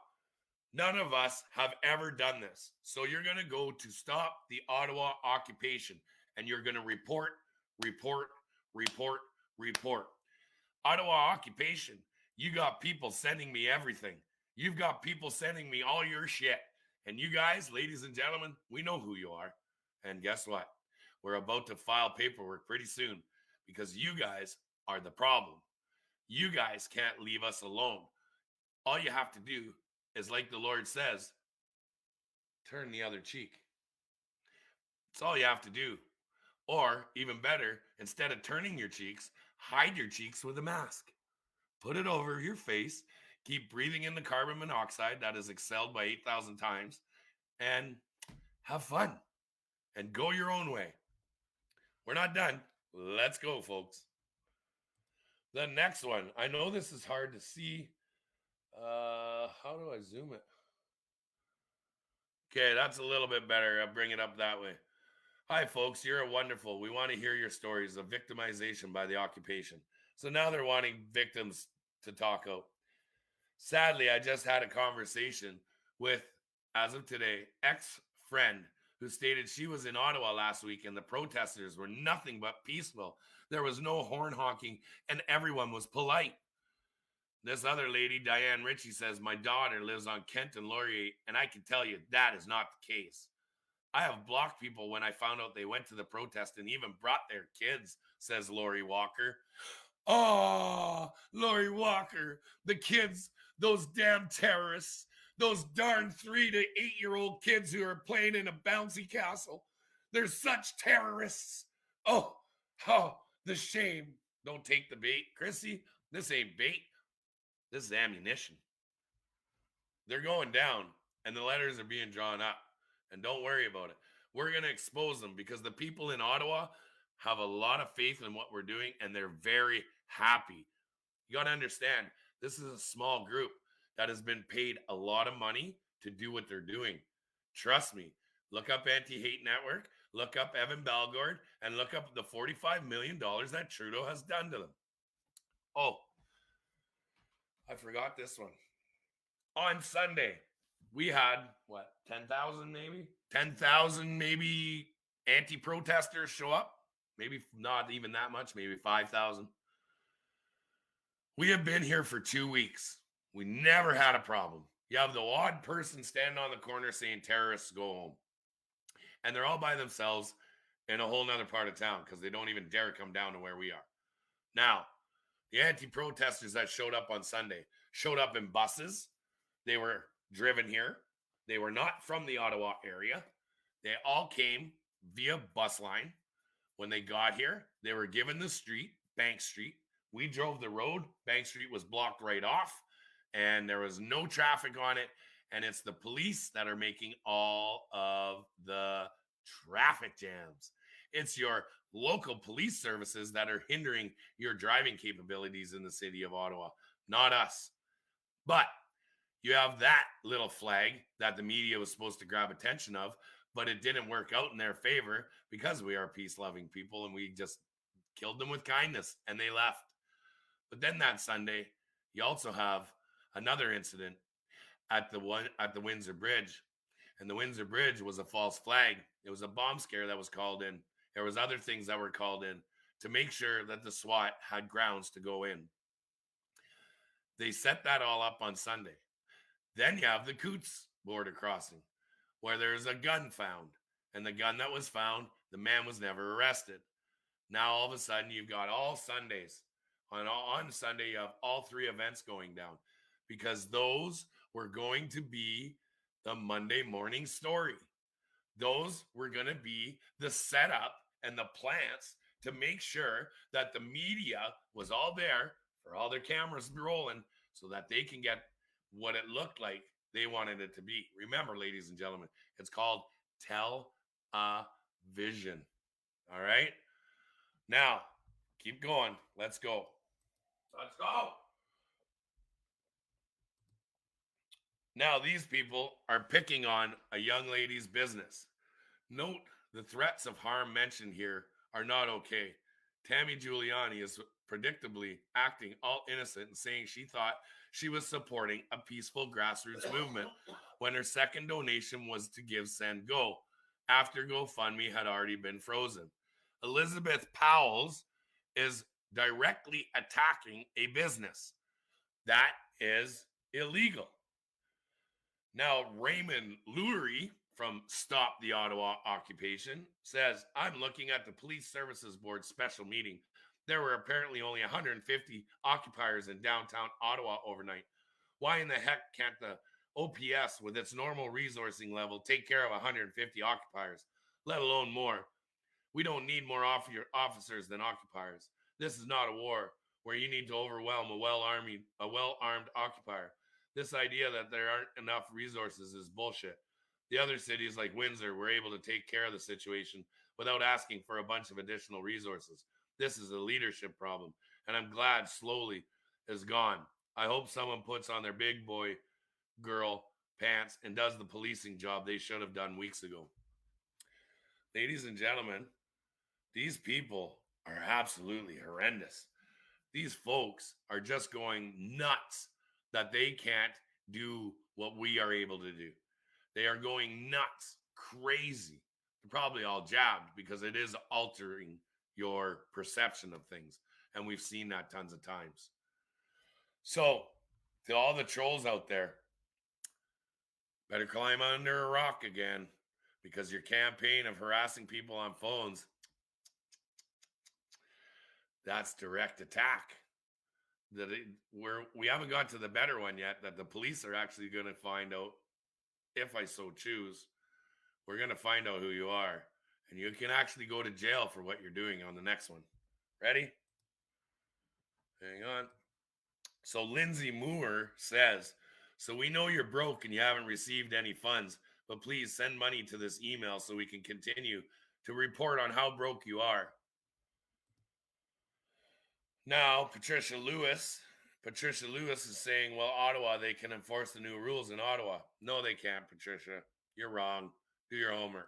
none of us have ever done this. So you're going to go to Stop the Ottawa Occupation, and you're going to report. Ottawa Occupation, you got people sending me everything. You've got people sending me all your shit. And you guys, ladies and gentlemen, we know who you are. And guess what? We're about to file paperwork pretty soon because you guys are the problem. You guys can't leave us alone. All you have to do is, like the Lord says, turn the other cheek. That's all you have to do. Or even better, instead of turning your cheeks, hide your cheeks with a mask. Put it over your face. Keep breathing in the carbon monoxide that is exhaled by 8,000 times. And have fun. And go your own way. We're not done. Let's go, folks. The next one. I know this is hard to see. How do I zoom it? Okay, that's a little bit better. I'll bring it up that way. Hi, folks. You're wonderful. We want to hear your stories of victimization by the occupation. So now they're wanting victims to talk out. Sadly, I just had a conversation with, as of today, ex-friend who stated she was in Ottawa last week and the protesters were nothing but peaceful. There was no horn honking and everyone was polite. This other lady, Diane Ritchie, says, my daughter lives on Kent and Laurier, and I can tell you that is not the case. I have blocked people when I found out they went to the protest and even brought their kids, says Lori Walker. Oh, Lori Walker, the kids, those damn terrorists, those darn 3 to 8-year-old kids who are playing in a bouncy castle. They're such terrorists. Oh, the shame. Don't take the bait. Chrissy, this ain't bait. This is ammunition. They're going down and the letters are being drawn up. And don't worry about it. We're going to expose them because the people in Ottawa have a lot of faith in what we're doing and they're very happy. You got to understand, this is a small group that has been paid a lot of money to do what they're doing. Trust me. Look up Anti-Hate Network, look up Evan Balgord, and look up the $45 million that Trudeau has done to them. Oh, I forgot this one. On Sunday, we had, 10,000 maybe? 10,000 maybe anti-protesters show up. Maybe not even that much, maybe 5,000. We have been here for 2 weeks. We never had a problem. You have the odd person standing on the corner saying terrorists go home. And they're all by themselves in a whole nother part of town because they don't even dare come down to where we are. Now, the anti-protesters that showed up on Sunday showed up in buses. They were driven here. They were not from the Ottawa area. They all came via bus line. When they got here, they were given the street, Bank Street. We drove the road. Bank Street was blocked right off, and there was no traffic on it. And it's the police that are making all of the traffic jams. It's your local police services that are hindering your driving capabilities in the city of Ottawa, not us. But you have that little flag that the media was supposed to grab attention of, but it didn't work out in their favor because we are peace-loving people and we just killed them with kindness and they left. But then that Sunday, you also have another incident at the Windsor Bridge. And the Windsor Bridge was a false flag. It was a bomb scare that was called in. There was other things that were called in to make sure that the SWAT had grounds to go in. They set that all up on Sunday. Then you have the Coots border crossing, where there's a gun found. And the gun that was found, the man was never arrested. Now, all of a sudden, you've got all Sundays. On Sunday, you have all 3 events going down because those were going to be the Monday morning story. Those were going to be the setup and the plants to make sure that the media was all there for all their cameras rolling so that they can get what it looked like they wanted it to be. Remember, ladies and gentlemen, it's called television. All right? Now, keep going. Let's go. Let's go. Now, these people are picking on a young lady's business. Note the threats of harm mentioned here are not okay. Tammy Giuliani is predictably acting all innocent and saying she thought she was supporting a peaceful grassroots movement when her second donation was to give Send Go after GoFundMe had already been frozen. Elizabeth Powell's is directly attacking a business. That is illegal. Now, Raymond Lurie from Stop the Ottawa Occupation says, I'm looking at the Police Services Board special meeting. There were apparently only 150 occupiers in downtown Ottawa overnight. Why in the heck can't the OPS, with its normal resourcing level, take care of 150 occupiers, let alone more? We don't need more officers than occupiers. This is not a war where you need to overwhelm a well-armed occupier. This idea that there aren't enough resources is bullshit. The other cities like Windsor were able to take care of the situation without asking for a bunch of additional resources. This is a leadership problem, and I'm glad slowly is gone. I hope someone puts on their big boy, girl pants and does the policing job they should have done weeks ago. Ladies and gentlemen, these people are absolutely horrendous. These folks are just going nuts that they can't do what we are able to do. They are going nuts, crazy. They're probably all jabbed because it is altering your perception of things. And we've seen that tons of times. So, to all the trolls out there, better climb under a rock again, because your campaign of harassing people on phones, that's direct attack. We haven't got to the better one yet, that the police are actually going to find out, if I so choose. We're going to find out who you are, and you can actually go to jail for what you're doing on the next one. Ready? Hang on. So Lindsay Moore says, so we know you're broke and you haven't received any funds, but please send money to this email so we can continue to report on how broke you are. Now, Patricia Lewis is saying, well, Ottawa, they can enforce the new rules in Ottawa. No, they can't, Patricia. You're wrong. Do your homework.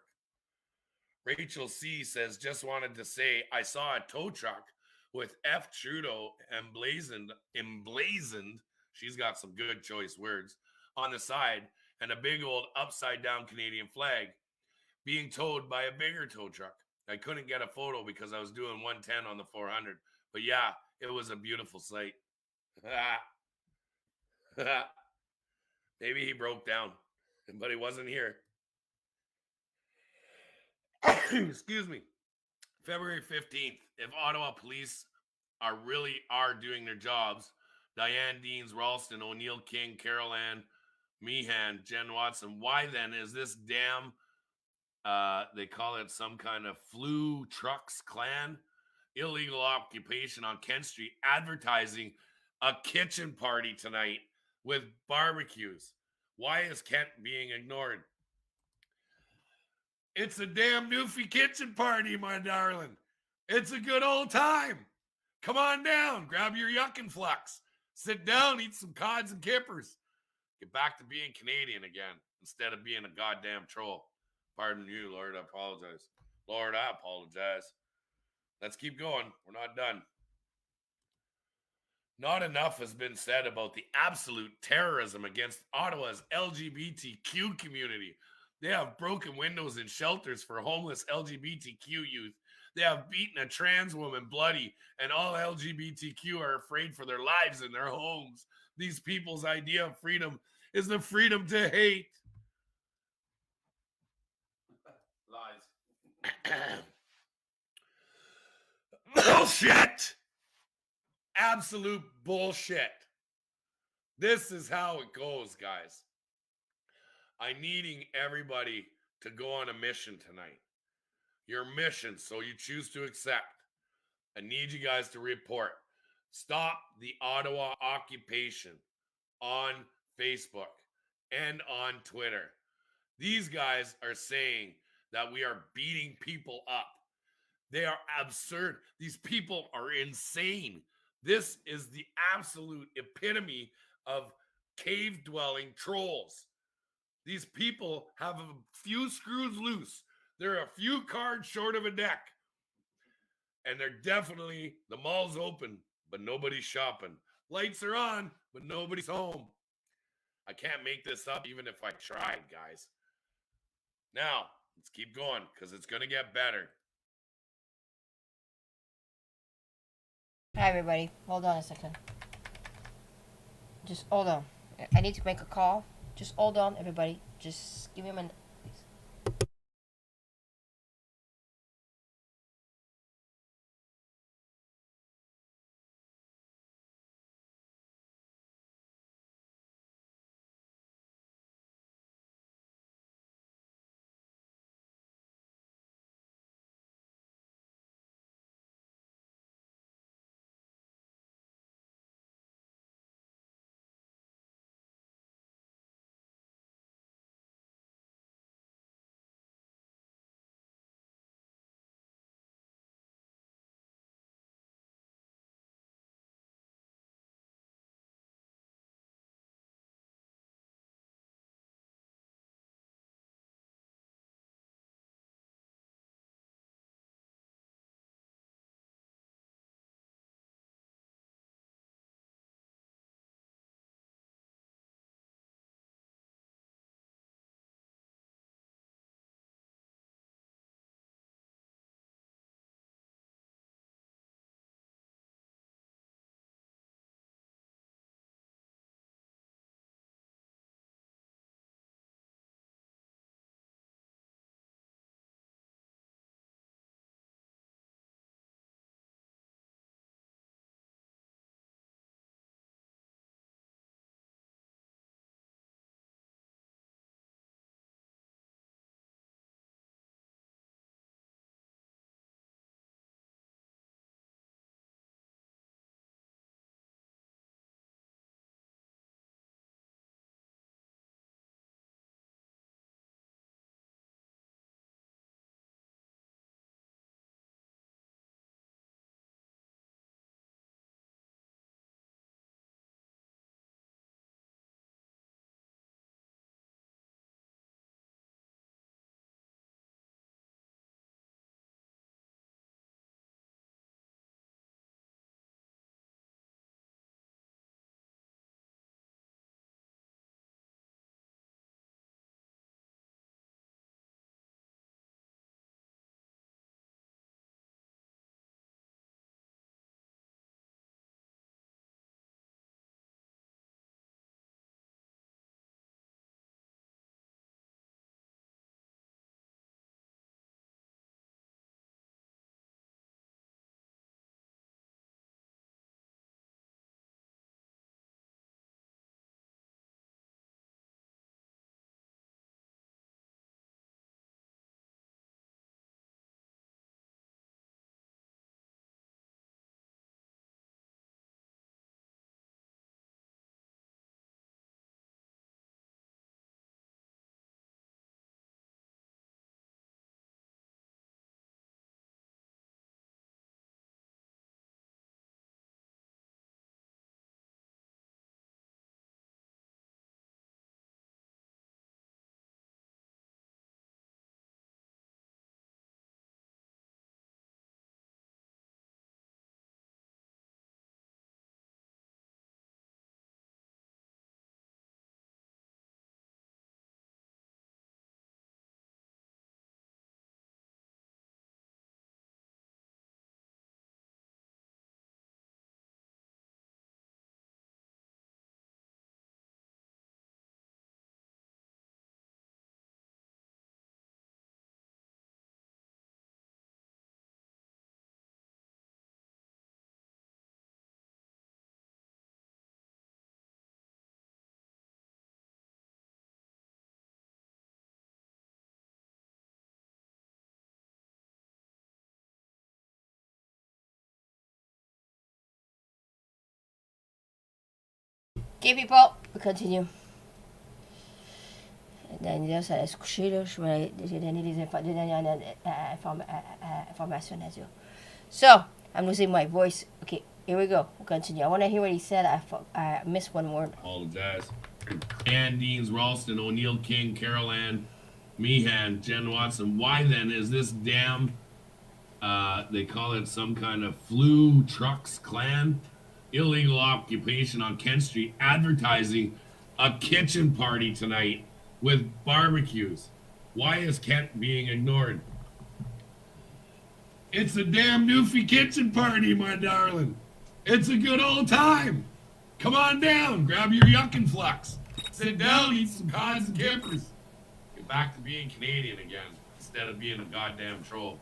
Rachel C. says, just wanted to say, I saw a tow truck with F. Trudeau emblazoned, she's got some good choice words, on the side, and a big old upside down Canadian flag being towed by a bigger tow truck. I couldn't get a photo because I was doing 110 on the 400, but yeah, it was a beautiful sight. Maybe he broke down, but he wasn't here. Excuse me. February 15th, if Ottawa police are doing their jobs, Diane Deans, Ralston, O'Neill King, Carol Ann, Meehan, Jen Watson, why then is this damn, they call it some kind of flu trucks clan, illegal occupation on Kent Street, advertising a kitchen party tonight with barbecues? Why is Kent being ignored? It's a damn Newfie kitchen party, my darling. It's a good old time. Come on down, grab your yuck and flux, sit down, eat some cods and kippers. Get back to being Canadian again instead of being a goddamn troll. Pardon you, Lord, I apologize. Lord, I apologize. Let's keep going. We're not done. Not enough has been said about the absolute terrorism against Ottawa's LGBTQ community. They have broken windows in shelters for homeless LGBTQ youth. They have beaten a trans woman bloody, and all LGBTQ are afraid for their lives in their homes. These people's idea of freedom is the freedom to hate. Lies. Bullshit! Absolute bullshit. This is how it goes, guys. I'm needing everybody to go on a mission tonight. Your mission, so you choose to accept. I need you guys to report. Stop the Ottawa occupation on Facebook and on Twitter. These guys are saying that we are beating people up. They are absurd. These people are insane. This is the absolute epitome of cave-dwelling trolls. These people have a few screws loose. They're a few cards short of a deck. And they're definitely, the mall's open, but nobody's shopping. Lights are on, but nobody's home. I can't make this up even if I tried, guys. Now, let's keep going because it's going to get better. Hi, everybody. Hold on a second. Just hold on. I need to make a call. Just hold on, everybody. Just give me a minute. Ok, people, on continue. Daniela, ça allait se coucher, là. J'ai donné les dernières informations à Nadia. So, I'm losing my voice. Okay, here we go. We'll continue. I want to hear what he said. I missed one word. Apologize. Ann Deans, Ralston, O'Neill King, Carol Ann, Meehan, Jen Watson. Why then is this damn, they call it some kind of flu trucks clan, illegal occupation on Kent Street, advertising a kitchen party tonight with barbecues? Why is Kent being ignored? It's a damn Newfie kitchen party, my darling. It's a good old time. Come on down, grab your yuck and flux. Sit down, eat some cons and kippers. Get back to being Canadian again, instead of being a goddamn troll.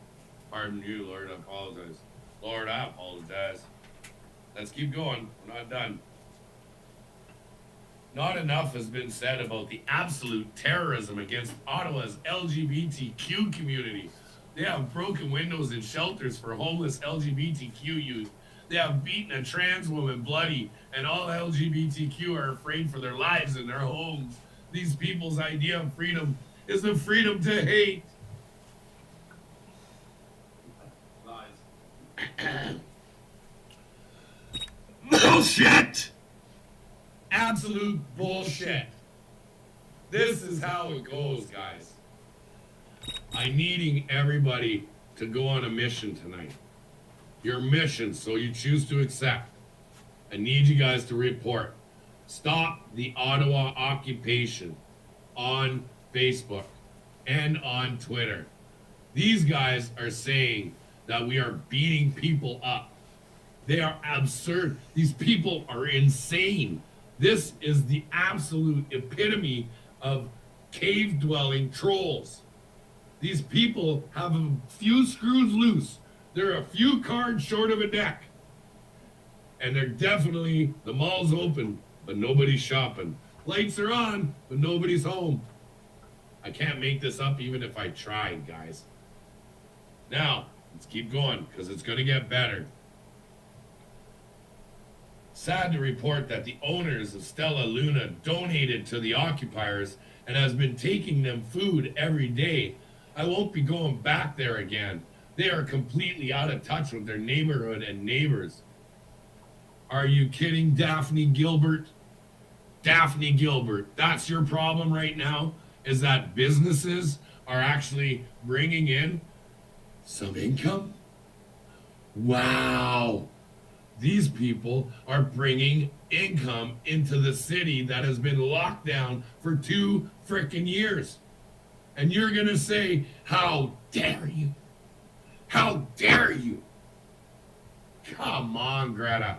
Pardon you, Lord, I apologize. Lord, I apologize. Let's keep going. We're not done. Not enough has been said about the absolute terrorism against Ottawa's LGBTQ community. They have broken windows in shelters for homeless LGBTQ youth. They have beaten a trans woman bloody, and all LGBTQ are afraid for their lives and their homes. These people's idea of freedom is the freedom to hate. Lies. Bullshit! Absolute bullshit. This is how it goes, guys. I'm needing everybody to go on a mission tonight. Your mission, so you choose to accept. I need you guys to report. Stop the Ottawa occupation on Facebook and on Twitter. These guys are saying that we are beating people up. They are absurd. These people are insane. This is the absolute epitome of cave-dwelling trolls. These people have a few screws loose. They're a few cards short of a deck. And they're definitely, the mall's open, but nobody's shopping. Lights are on, but nobody's home. I can't make this up even if I tried, guys. Now, let's keep going, because it's going to get better. Sad to report that the owners of Stella Luna donated to the occupiers and has been taking them food every day. I won't be going back there again. They are completely out of touch with their neighborhood and neighbors. Are you kidding, Daphne Gilbert? Daphne Gilbert, that's your problem right now? Is that businesses are actually bringing in some income? Wow. These people are bringing income into the city that has been locked down for 2 frickin' years. And you're going to say, how dare you? How dare you? Come on, Greta.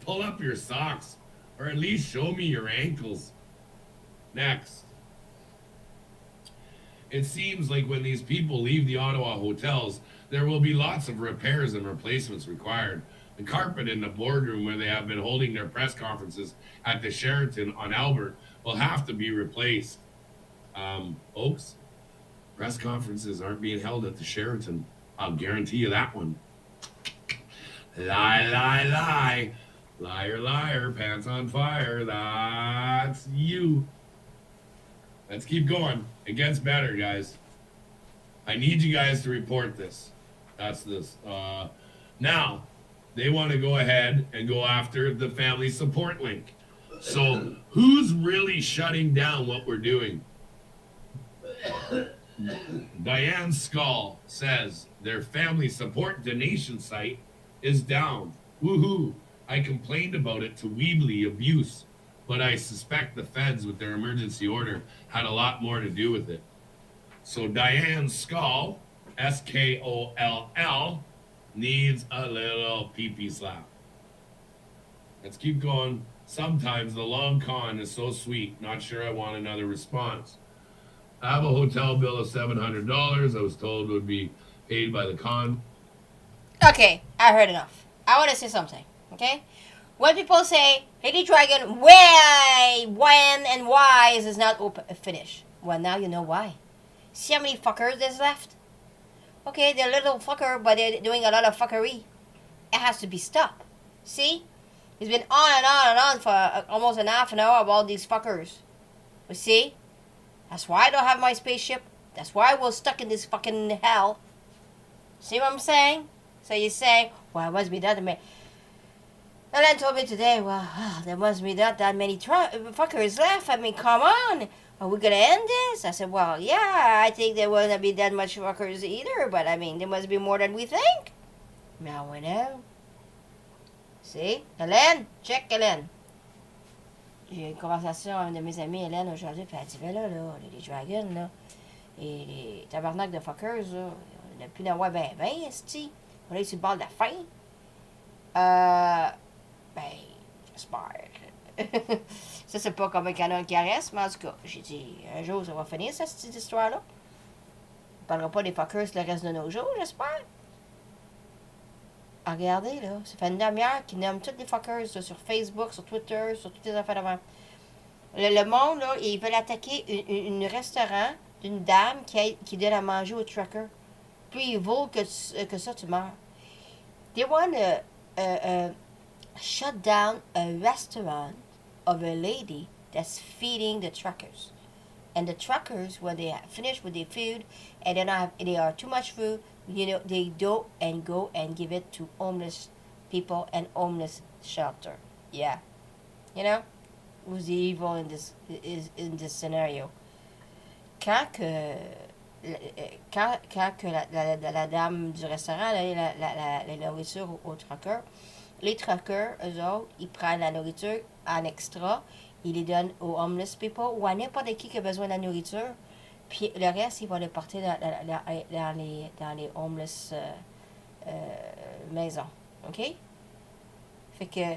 Pull up your socks, or at least show me your ankles. Next. It seems like when these people leave the Ottawa hotels, there will be lots of repairs and replacements required. The carpet in the boardroom where they have been holding their press conferences at the Sheraton on Albert will have to be replaced. Folks, press conferences aren't being held at the Sheraton. I'll guarantee you that one. Lie, lie, lie. Liar, liar, pants on fire. That's you. Let's keep going. It gets better, guys. I need you guys to report this. That's this. Now, they want to go ahead and go after the family support link. So, who's really shutting down what we're doing? Diane Skull says their family support donation site is down. Woohoo! I complained about it to Weebly Abuse, but I suspect the feds with their emergency order had a lot more to do with it. So Diane Skull, S-K-O-L-L, needs a little pee-pee slap. Let's keep going. Sometimes the long con is so sweet, not sure I want another response. I have a hotel bill of $700 I was told would be paid by the con. Okay, I heard enough. I want to say something, okay? When people say, LadyDragon, why, when, and why is this not open, finished? Well, now you know why. See how many fuckers there's left? Okay, they're little fucker, but they're doing a lot of fuckery. It has to be stopped. See? It's been on and on and on for almost an half an hour about these fuckers. You see? That's why I don't have my spaceship. That's why we're stuck in this fucking hell. See what I'm saying? So you say, well, it must be that many. And then told me today, well, there must be that many fuckers left. I mean, come on. Are we going to end this? I said, well, yeah, I think there won't be that much fuckers either. But, I mean, there must be more than we think. Now we know. See? Hélène? Check Hélène. J'ai eu une conversation avec une de mes amies, Hélène, aujourd'hui, puis elle dit, ben là, les dragons, là, et les tabarnak de fuckers, là, on n'a plus d'en voir ben, esti. On est sur le bord de la fin. Ben, j'espère Ça, c'est pas comme un canal qui caresse, mais en tout cas, j'ai dit, un jour, ça va finir, cette histoire-là. On parlera pas des fuckers le reste de nos jours, j'espère. Ah, regardez, là, ça fait une demi-heure qu'ils nomment tous les fuckers là, sur Facebook, sur Twitter, sur toutes les affaires d'avant. Le monde, là, ils veulent attaquer un restaurant d'une dame qui donne à manger aux truckers. Plus ils veulent que ça, tu meurs. They want to shut down a restaurant of a lady that's feeding the truckers. And the truckers, when they finish with their food and they are too much food, you know, they do and go and give it to homeless people and homeless shelter. Yeah, you know, who's the evil in this scenario? Quand que la dame du restaurant la nourriture aux truckers, les truckers, eux autres, ils prennent la nourriture en extra, ils les donnent aux homeless people ou à n'importe qui a besoin de la nourriture, puis le reste, ils vont le porter dans les homeless maisons. OK? Fait que,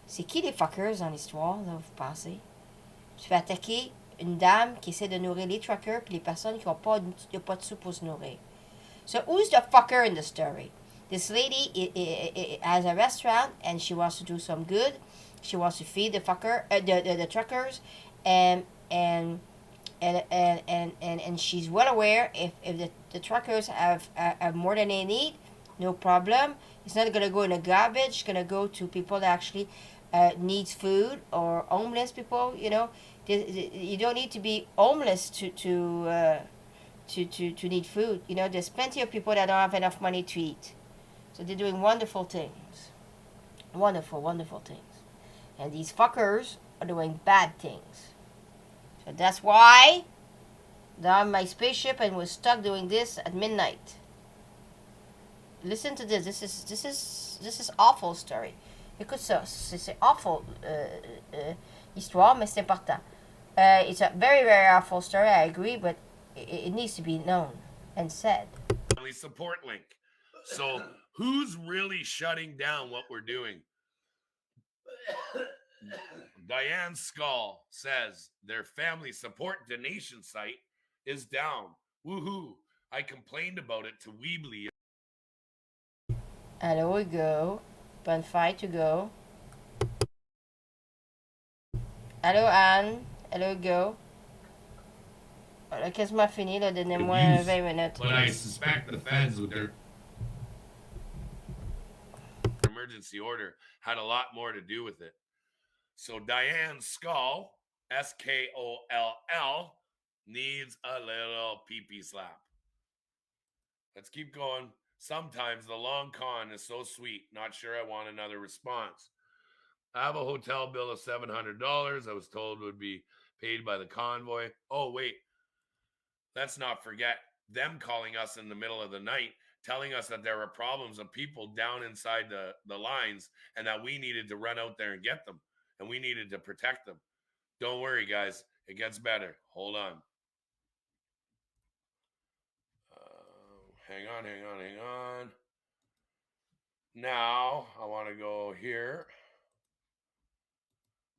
c'est qui les fuckers dans l'histoire, là, vous pensez? Tu fais attaquer une dame qui essaie de nourrir les truckers puis les personnes qui n'ont pas de sous pour se nourrir. So, who's the fucker in the story? This lady has a restaurant and she wants to do some good. She wants to feed the the truckers, and she's well aware if the truckers have more than they need, no problem. It's not gonna go in the garbage. It's gonna go to people that actually needs food or homeless people. You know, you don't need to be homeless to need food. You know, there's plenty of people that don't have enough money to eat. So they're doing wonderful things. Wonderful, wonderful things. And these fuckers are doing bad things. So that's why I'm on my spaceship and was stuck doing this at midnight. Listen to this. This is awful story. Écoute ça. C'est awful histoire, mais c'est important. It's a very, very awful story, I agree, but it needs to be known and said. Family support link. So who's really shutting down what we're doing? Diane Skull says their family support donation site is down. Woohoo! I complained about it to Weebly. Hello, go. Bonfire to go. Hello, Anne. Hello, go. On a quasiment fini, là. Donnez-moi 20 minutes. But I suspect the feds with their emergency order had a lot more to do with it. So Diane Skull, Skoll, needs a little pee-pee slap. Let's keep going. Sometimes the long con is so sweet. Not sure I want another response. I have a hotel bill of $700. I was told would be paid by the convoy. Oh, wait. Let's not forget them calling us in the middle of the night, telling us that there were problems of people down inside the lines and that we needed to run out there and get them. And we needed to protect them. Don't worry, guys. It gets better. Hold on. Hang on. Now, I want to go here.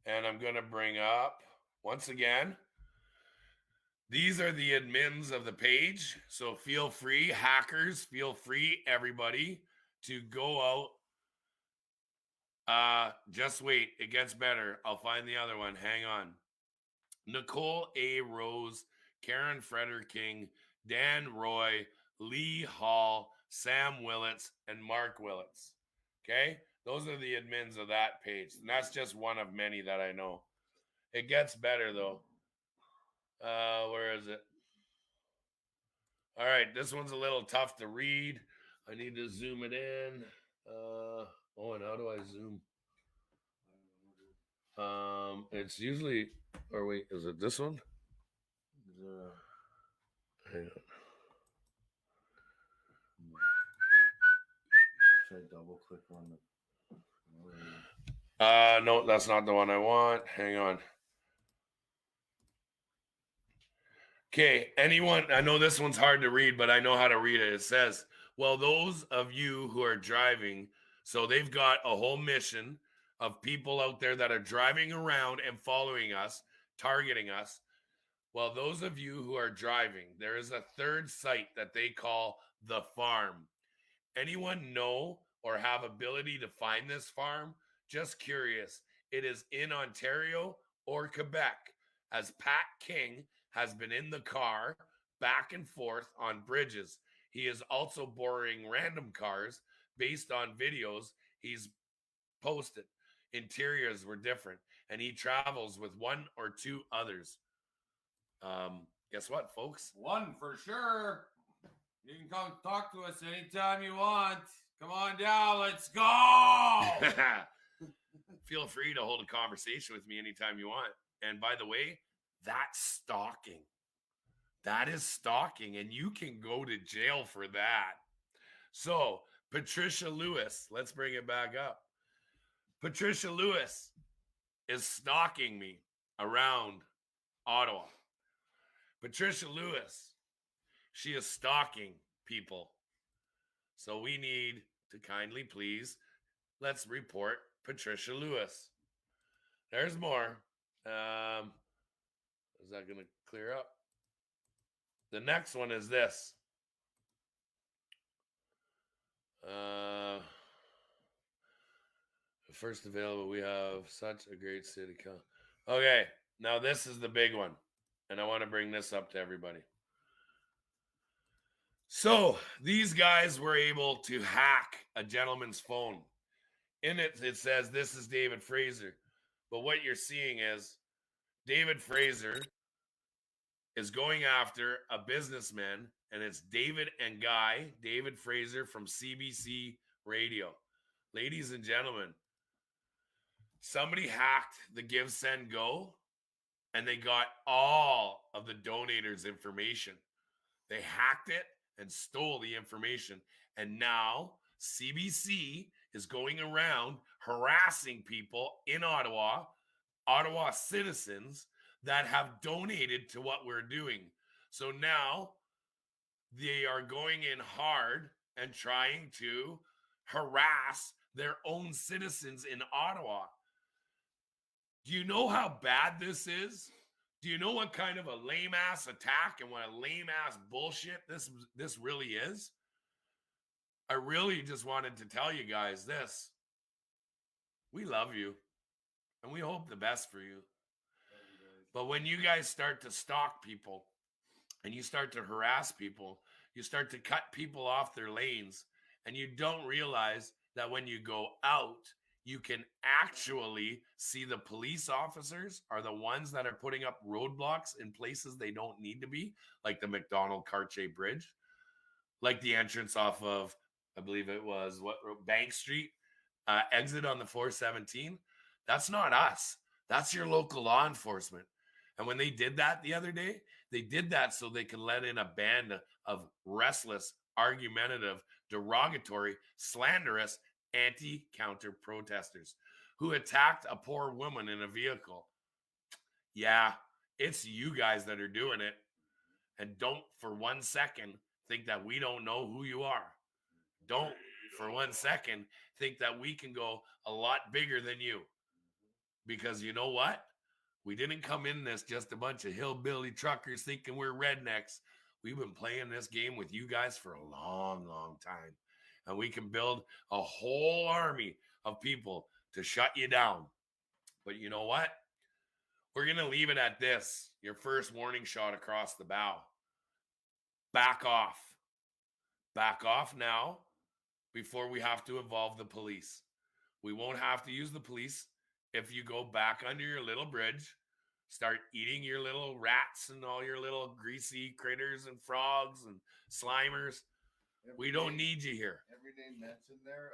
And I'm going to bring up, once again, these are the admins of the page. So feel free, hackers, feel free, everybody, to go out. Just wait. It gets better. I'll find the other one. Hang on. Nicole A. Rose, Karen Freder King, Dan Roy, Lee Hall, Sam Willits, and Mark Willits. Okay? Those are the admins of that page. And that's just one of many that I know. It gets better, though. Where is it? All right. This one's a little tough to read. I need to zoom it in. And how do I zoom? It's usually, or wait, is it this one? Hang on. Should I double click on the? No, that's not the one I want. Hang on. Okay, anyone, I know this one's hard to read, but I know how to read it. It says, well, those of you who are driving, so they've got a whole mission of people out there that are driving around and following us, targeting us. Well, those of you who are driving, there is a third site that they call the farm. Anyone know or have ability to find this farm? Just curious. It is in Ontario or Quebec, as Pat King has been in the car back and forth on bridges. He is also borrowing random cars based on videos he's posted. Interiors were different, and he travels with one or two others. Guess what, folks? One for sure. You can come talk to us anytime you want. Come on down. Let's go. Feel free to hold a conversation with me anytime you want. And by the way, that's stalking. That is stalking, and you can go to jail for that. So, Patricia Lewis, let's bring it back up. Patricia Lewis is stalking me around Ottawa. Patricia Lewis, she is stalking people. So we need to kindly please, let's report Patricia Lewis. There's more. Is that going to clear up? The next one is this. First available, we have such a great city. Okay, now this is the big one. And I want to bring this up to everybody. So these guys were able to hack a gentleman's phone. In it, it says, this is David Fraser. But what you're seeing is David Fraser is going after a businessman, and it's David and Guy, David Fraser from CBC Radio. Ladies and gentlemen, somebody hacked the Give, Send, Go, and they got all of the donators' information. They hacked it and stole the information. And now CBC is going around harassing people in Ottawa, Ottawa citizens that have donated to what we're doing. So now they are going in hard and trying to harass their own citizens in Ottawa. Do you know how bad this is? Do you know what kind of a lame-ass attack and what a lame-ass bullshit this really is? I really just wanted to tell you guys this. We love you, and we hope the best for you. But when you guys start to stalk people and you start to harass people, you start to cut people off their lanes, and you don't realize that when you go out, you can actually see the police officers are the ones that are putting up roadblocks in places they don't need to be, like the McDonald-Cartier Bridge, like the entrance off of, I believe it was, Bank Street, exit on the 417. That's not us. That's your local law enforcement. And when they did that the other day, they did that so they could let in a band of restless, argumentative, derogatory, slanderous, anti-counter protesters who attacked a poor woman in a vehicle. Yeah, it's you guys that are doing it. And don't for 1 second think that we don't know who you are. Don't for 1 second think that we can go a lot bigger than you. Because you know what? We didn't come in this just a bunch of hillbilly truckers thinking we're rednecks. We've been playing this game with you guys for a long, long time. And we can build a whole army of people to shut you down. But you know what? We're going to leave it at this. Your first warning shot across the bow. Back off. Back off now before we have to involve the police. We won't have to use the police if you go back under your little bridge, start eating your little rats and all your little greasy critters and frogs and slimers. We don't need you here. Every name mentioned there,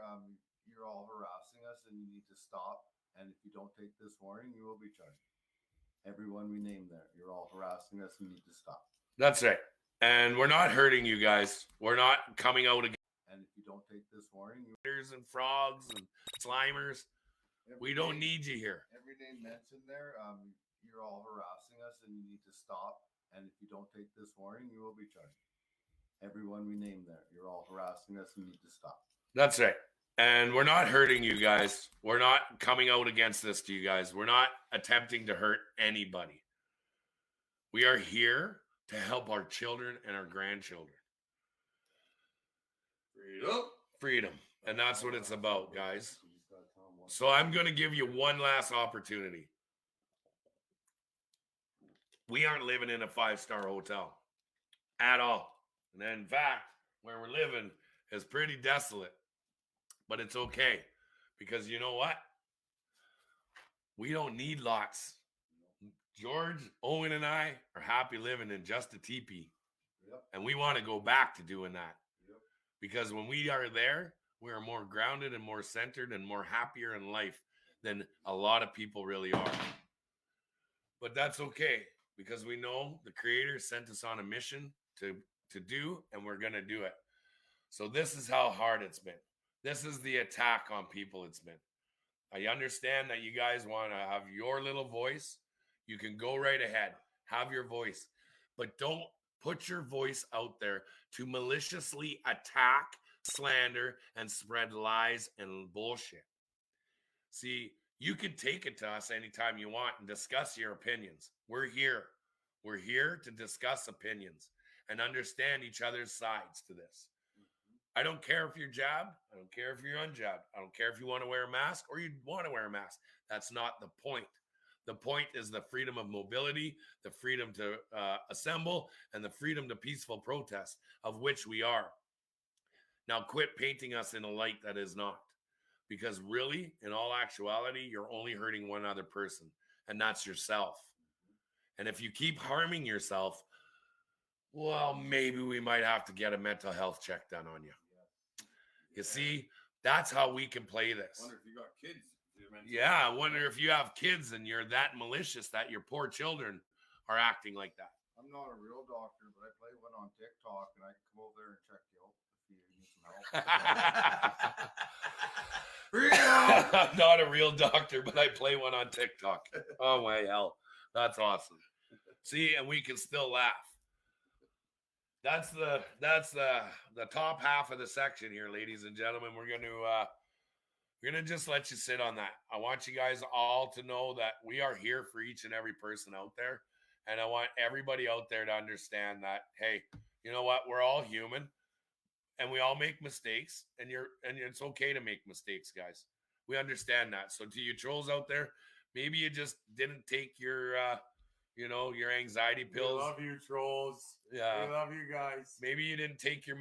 you're all harassing us and you need to stop. And if you don't take this warning, you will be charged. Everyone we named there, you're all harassing us and you need to stop. That's right. And we're not hurting you guys. We're not coming out again. And if you don't take this warning, Critters and frogs and slimers. We don't need you here. Every name mentioned there, you're all harassing us and you need to stop. And if you don't take this warning, you will be charged. Everyone we named there, you're all harassing us and you need to stop. That's right. And we're not hurting you guys. We're not coming out against this to you guys. We're not attempting to hurt anybody. We are here to help our children and our grandchildren. Freedom. And that's what it's about, guys. So I'm going to give you one last opportunity. We aren't living in a 5-star hotel at all. And in fact, where we're living is pretty desolate. But it's okay. Because you know what? We don't need lots. George, Owen, and I are happy living in just a teepee. Yep. And we want to go back to doing that. Yep. Because when we are there, we are more grounded and more centered and more happier in life than a lot of people really are. But that's okay, because we know the Creator sent us on a mission to do, and we're going to do it. So this is how hard it's been. This is the attack on people it's been. I understand that you guys want to have your little voice. You can go right ahead, have your voice, but don't put your voice out there to maliciously attack, slander, and spread lies and bullshit. See, you can take it to us anytime you want and discuss your opinions. We're here. We're here to discuss opinions and understand each other's sides to this. I don't care if you're jabbed. I don't care if you're unjabbed. I don't care if you want to wear a mask or you want to wear a mask. That's not the point. The point is the freedom of mobility, the freedom to assemble, and the freedom to peaceful protest, of which we are. Now quit painting us in a light that is not. Because really, in all actuality, you're only hurting one other person, and that's yourself. And if you keep harming yourself, well, maybe we might have to get a mental health check done on you. You see, that's how we can play this. Wonder if you got kids. Yeah, I wonder if you have kids and you're that malicious that your poor children are acting like that. I'm not a real doctor, but I play one on TikTok, and I can come over there and check you out if you need some help. I'm not a real doctor, but I play one on TikTok. Oh my hell. That's awesome. See, and we can still laugh. That's the top half of the section here, ladies and gentlemen. We're gonna just let you sit on that. I want you guys all to know that we are here for each and every person out there. And I want everybody out there to understand that, hey, you know what? We're all human. And we all make mistakes, and it's okay to make mistakes, guys. We understand that. So to you trolls out there, maybe you just didn't take your your anxiety pills. We love you, trolls. Yeah. We love you guys. Maybe you didn't take your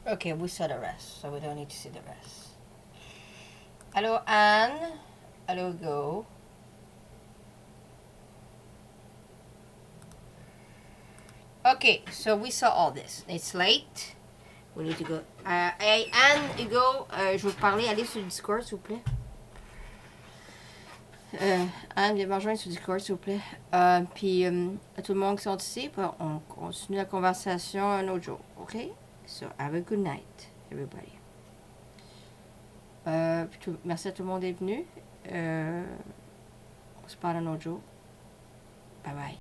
Okay, we saw the rest, so we don't need to see the rest. Hello, Anne. Hello, Go. Okay, so we saw all this. It's late. We need to go. Hey, Anne, Hugo, je vais vous parler. Allez sur le Discord, s'il vous plaît. Anne, viens me rejoindre sur le Discord, s'il vous plaît. Puis, à tout le monde qui sont ici, on continue la conversation un autre jour. OK? So, have a good night, everybody. Merci à tout le monde d'être venu. On se parle un autre jour. Bye bye.